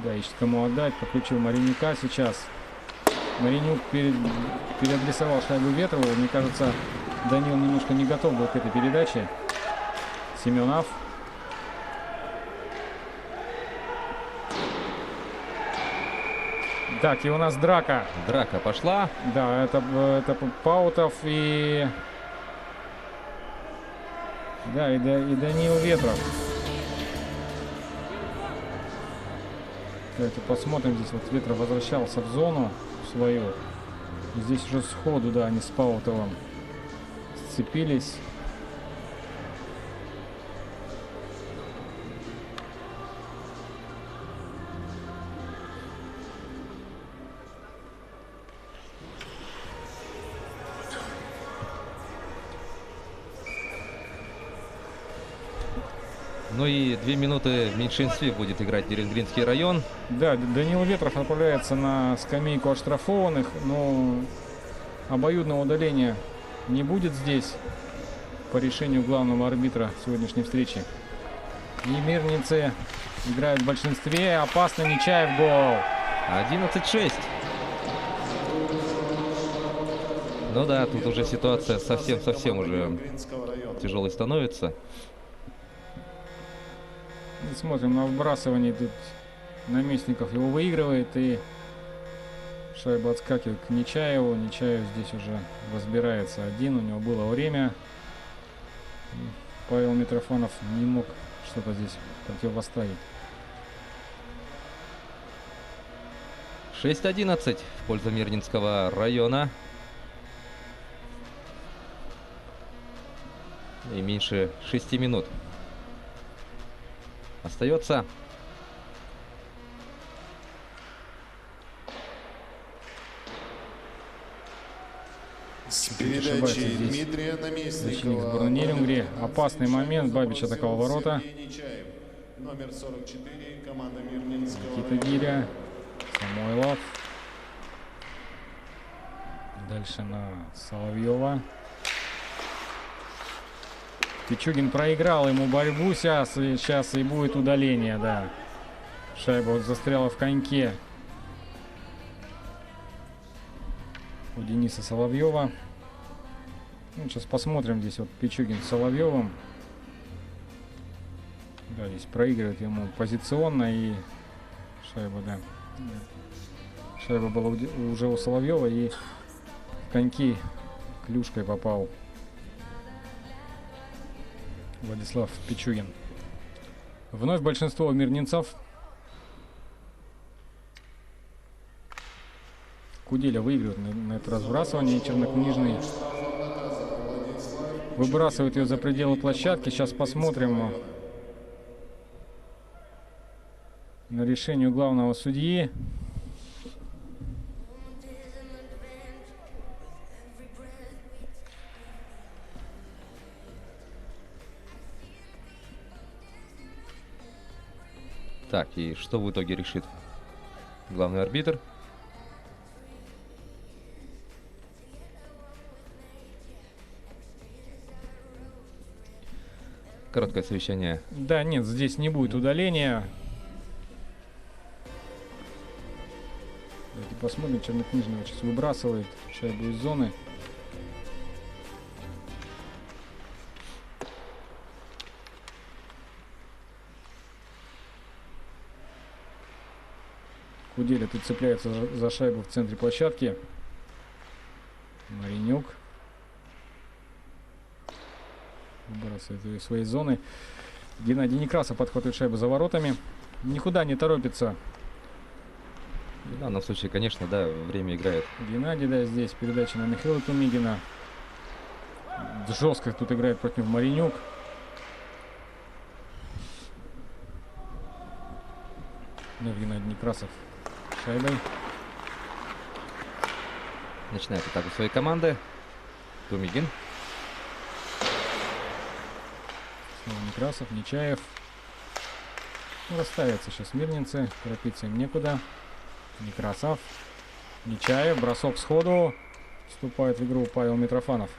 Да, ищет кому отдать. Подключил Маренюка сейчас. Маренюк переадресовал шайбу Ветрову. Мне кажется, Данил немножко не готов был к этой передаче. Семенов. Так, и у нас драка. Драка пошла. Да, это Паутов и... Да, и Данил Ветров. Давайте посмотрим. Здесь вот Ветров возвращался в зону свою. И здесь уже сходу, да, они с Паутовым сцепились. Ну и 2 минуты в меньшинстве будет играть Нерюнгринский район. Да, Данил Ветров отправляется на скамейку оштрафованных, но обоюдного удаления не будет здесь по решению главного арбитра сегодняшней встречи. И мирницы играют в большинстве. Опасно, Нечаев, гол. 11-6. Ну да, тут уже ситуация совсем уже тяжелой становится. И смотрим на вбрасывание. Тут Наместников его выигрывает, и шайба отскакивает к Нечаеву. Нечаев здесь уже разбирается один. У него было время. Павел Митрофанов не мог что-то здесь противопоставить. 6-11 в пользу Мирнинского района. И меньше 6 минут остается. С Ошибается передачей здесь Дмитрия защитник Наместникова. сборной Нерюнгри. Опасный момент. Бабич атаковал ворота. Сергей Нечаев. Номер 44, команда Мирнинского Никита района. Гиря. Самойлов. Дальше на Соловьева. Пичугин проиграл ему борьбу сейчас и будет удаление, да. Шайба вот застряла в коньке у Дениса Соловьева. Ну, сейчас посмотрим здесь вот Пичугин с Соловьевым. Да, здесь проигрывает ему позиционно, и шайба, да. Шайба была уже у Соловьева, и в коньки клюшкой попал Владислав Пичугин. Вновь большинство мирнинцев. Куделя выигрывает на это разбрасывание, и Чернокнижный выбрасывает ее за пределы площадки. Сейчас посмотрим на решение главного судьи. Так, и что в итоге решит главный арбитр? Короткое совещание. Да, нет, здесь не будет удаления. Давайте посмотрим. Чернокнижного сейчас выбрасывает шайбу из зоны. Куделя тут цепляется за шайбу в центре площадки. Маринюк выбрасывает ее из своей зоны. Геннадий Некрасов подхватывает шайбу за воротами. Никуда не торопится. В данном случае, конечно, да, время играет. Геннадий, да, здесь передача на Михаила Тумигина. Жестко тут играет против Маринюк. Ну, Геннадий Некрасов шайбой. Начинает атаку своей команды. Тумигин. Снова Некрасов, Нечаев. Ну, расставятся сейчас мирнинцы. Торопиться им некуда. Некрасов. Нечаев. Бросок сходу. Вступает в игру Павел Митрофанов.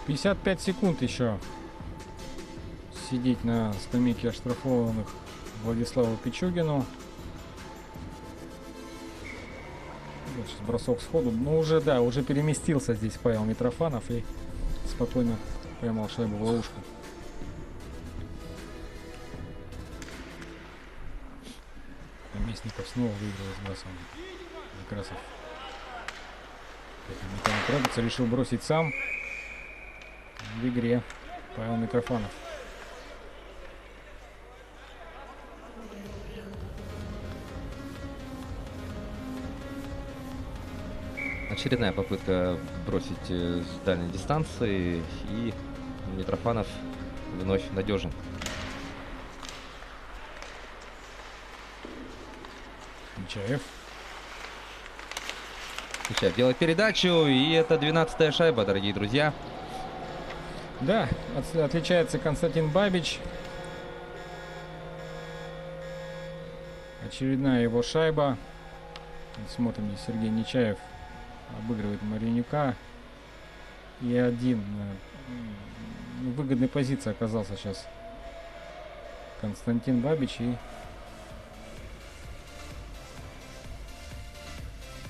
55 секунд еще сидеть на скамейке оштрафованных Владиславу Пичугину. Вот сейчас бросок сходу. Ну уже, да, уже переместился здесь Павел Митрофанов и спокойно поймал шайбу в ловушку. Наместников снова выиграл сбрасывание. Некрасов. Никто не торопится, решил бросить сам. В игре Павел Митрофанов. Очередная попытка бросить с дальней дистанции, и Митрофанов вновь надежен. Нечаев. Нечаев делает передачу, и это 12-я шайба, дорогие друзья. Да, отличается Константин Бабич. Очередная его шайба. Смотрим, здесь Сергей Нечаев обыгрывает Маринюка. И один в выгодной позиции оказался сейчас Константин Бабич. И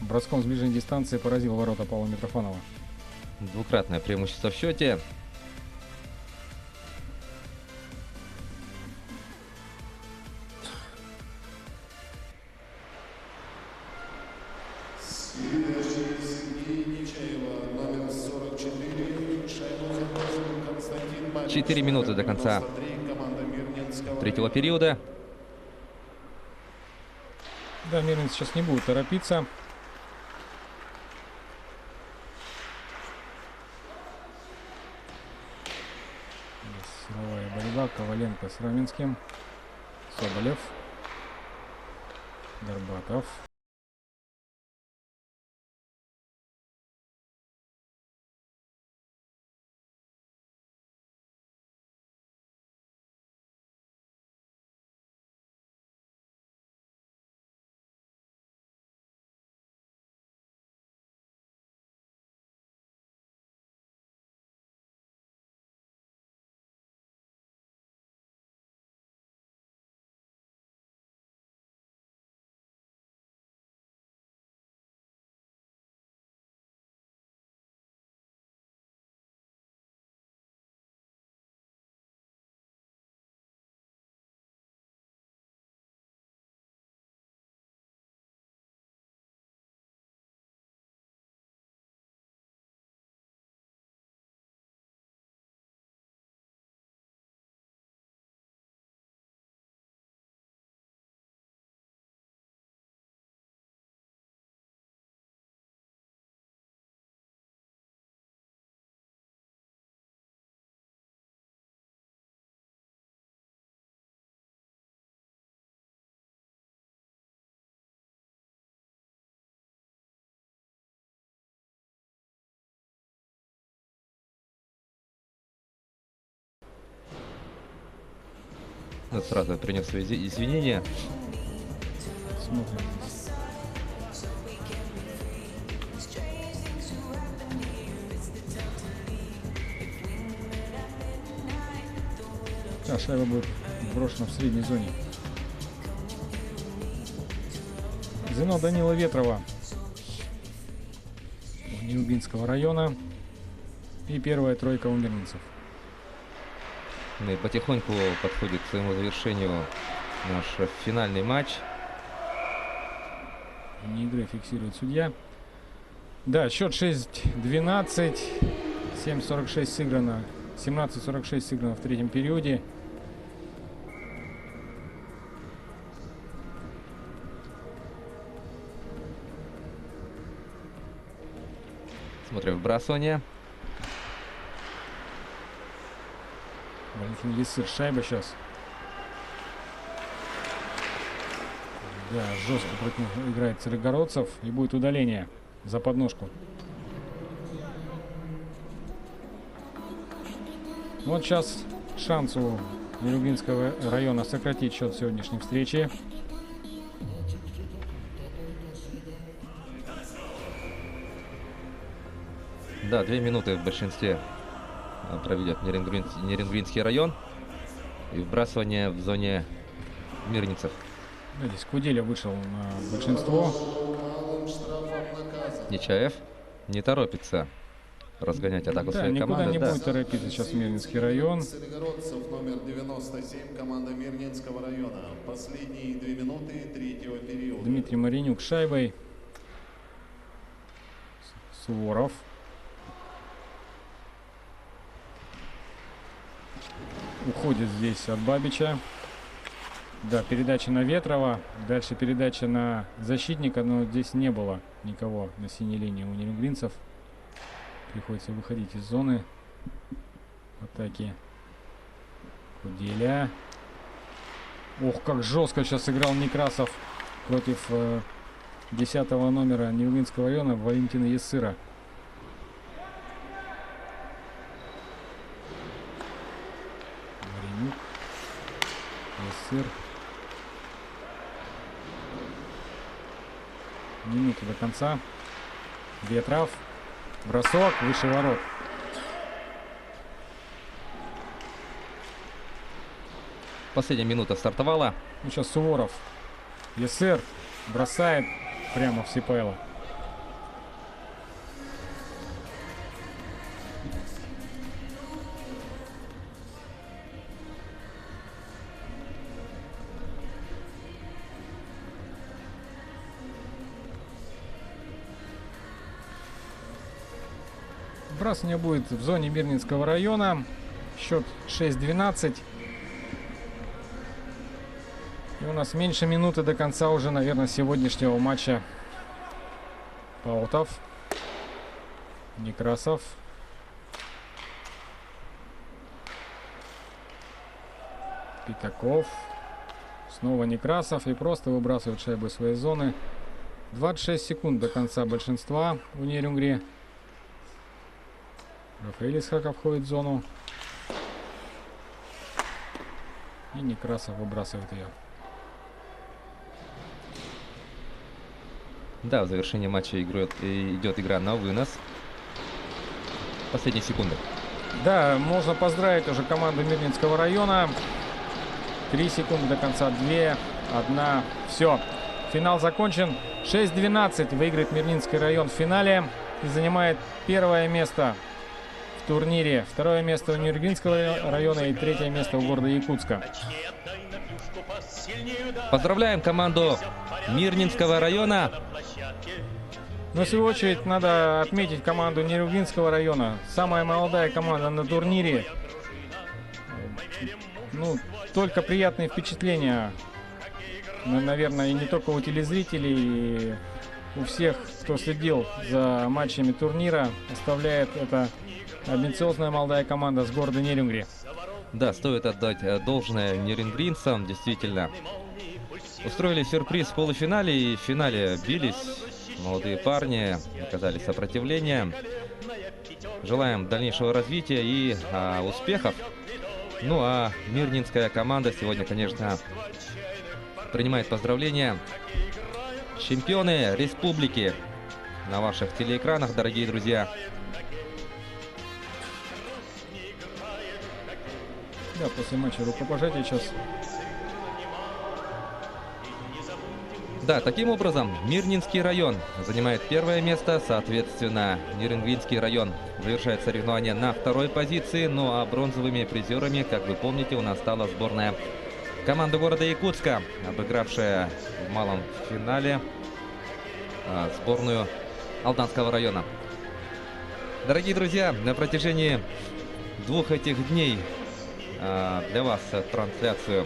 броском с ближней дистанции поразил ворота Павла Митрофанова. Двукратное преимущество в счете. Сергей Нечаева, номер 44. Шайбу забросил Константин Бабич. 4 минуты до конца 93, команда Мирнинского третьего района. периода. Да, Мирнин сейчас не будет торопиться. Силовая борьба. Коваленко с Раменским. Соболев. Горбатов. Ну, сразу принес свои извинения. Смотрим здесь. Да, шайба будет брошена в средней зоне. Звено Данила Ветрова Нелюбинского района. И первая тройка у мирнинцев. Ну и потихоньку подходит к своему завершению наш финальный матч. Вне игры фиксирует судья. Да, счет 6-12. 7:46 сыграно. 17:46 сыграно в третьем периоде. Смотрим вбрасывание. Валентин Есыр, шайба сейчас. Да, жестко против них играет Царегородцев. И будет удаление за подножку. Вот сейчас шанс у Нелюбинского района сократить счет сегодняшней встречи. Да, 2 минуты в большинстве проведет Нерингвинский район. И вбрасывание в зоне мирнинцев. Да, здесь Куделя вышел на большинство. Малым штрафом наказан. Нечаев не торопится разгонять атаку Да, своей никуда команды. не Да. будет торопиться сейчас Мирнинский район. Царегородцев, номер 97, команда Мирнинского района. Последние 2 минуты третьего периода. Дмитрий Маринюк с шайбой. Суворов. Уходит здесь от Бабича. Да, передача на Ветрова. Дальше передача на защитника, но здесь не было никого на синей линии у нелюбинцев. Приходится выходить из зоны атаки. Куделя. Ох, как жестко сейчас играл Некрасов против 10-го номера Нелюбинского района Валентина Есыра. Ясыр. Минута до конца. Ветров. Бросок выше ворот. Последняя минута стартовала. Ну, сейчас Суворов. Ясыр бросает прямо в Сипайло. Вбрасывание будет в зоне Мирнинского района. Счет 6-12. И у нас меньше минуты до конца уже, наверное, сегодняшнего матча. Паутов. Некрасов. Пятаков. Снова Некрасов. И просто выбрасывают шайбу из своей зоны. 26 секунд до конца большинства у Нерюнгри. Рафаэль Исхаков входит в зону. И Некрасов выбрасывает ее. Да, в завершении матча идет игра на вынос. Последние секунды. Да, можно поздравить уже команду Мирнинского района. 3 секунды до конца, 2, 1, все. Финал закончен. 6-12 выиграет Мирнинский район в финале и занимает первое место в турнире. Второе место у Нерюнгринского района и третье место у города Якутска. Поздравляем команду Мирнинского района. Но в свою очередь надо отметить команду Нерюнгринского района. Самая молодая команда на турнире. Ну, только приятные впечатления. Наверное, и не только у телезрителей, и у всех, кто следил за матчами турнира, оставляет эта амбициозная молодая команда с города Нерюнгри. Да, стоит отдать должное нерюнгринцам, действительно. Устроили сюрприз в полуфинале и в финале бились. Молодые парни оказали сопротивление. Желаем дальнейшего развития и успехов. Ну а мирнинская команда сегодня, конечно, принимает поздравления. Чемпионы республики на ваших телеэкранах, дорогие друзья. Да, после матча рукопожатия сейчас. Да, таким образом, Мирнинский район занимает первое место, соответственно, Нерюнгринский район завершает соревнования на второй позиции, ну а бронзовыми призерами, как вы помните, у нас стала сборная команда города Якутска, обыгравшая в малом финале сборную Алданского района. Дорогие друзья, на протяжении двух этих дней для вас трансляцию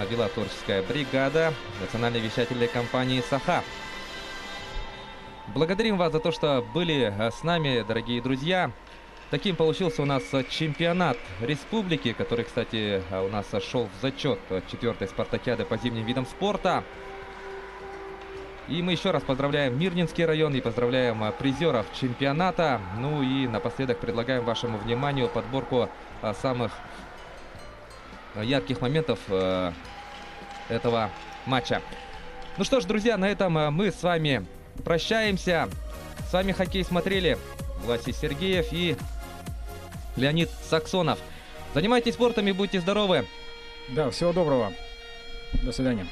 вела творческая бригада национальной вещательной компании «Саха». Благодарим вас за то, что были с нами, дорогие друзья. Таким получился у нас чемпионат республики, который, кстати, у нас шел в зачет 4-й спартакиады по зимним видам спорта. И мы еще раз поздравляем Мирнинский район и поздравляем призеров чемпионата. Ну и напоследок предлагаем вашему вниманию подборку самых ярких моментов этого матча. Ну что ж, друзья, на этом мы с вами прощаемся. С вами хоккей смотрели Власий Сергеев и Леонид Саксонов. Занимайтесь спортом и будьте здоровы. Да, всего доброго. До свидания.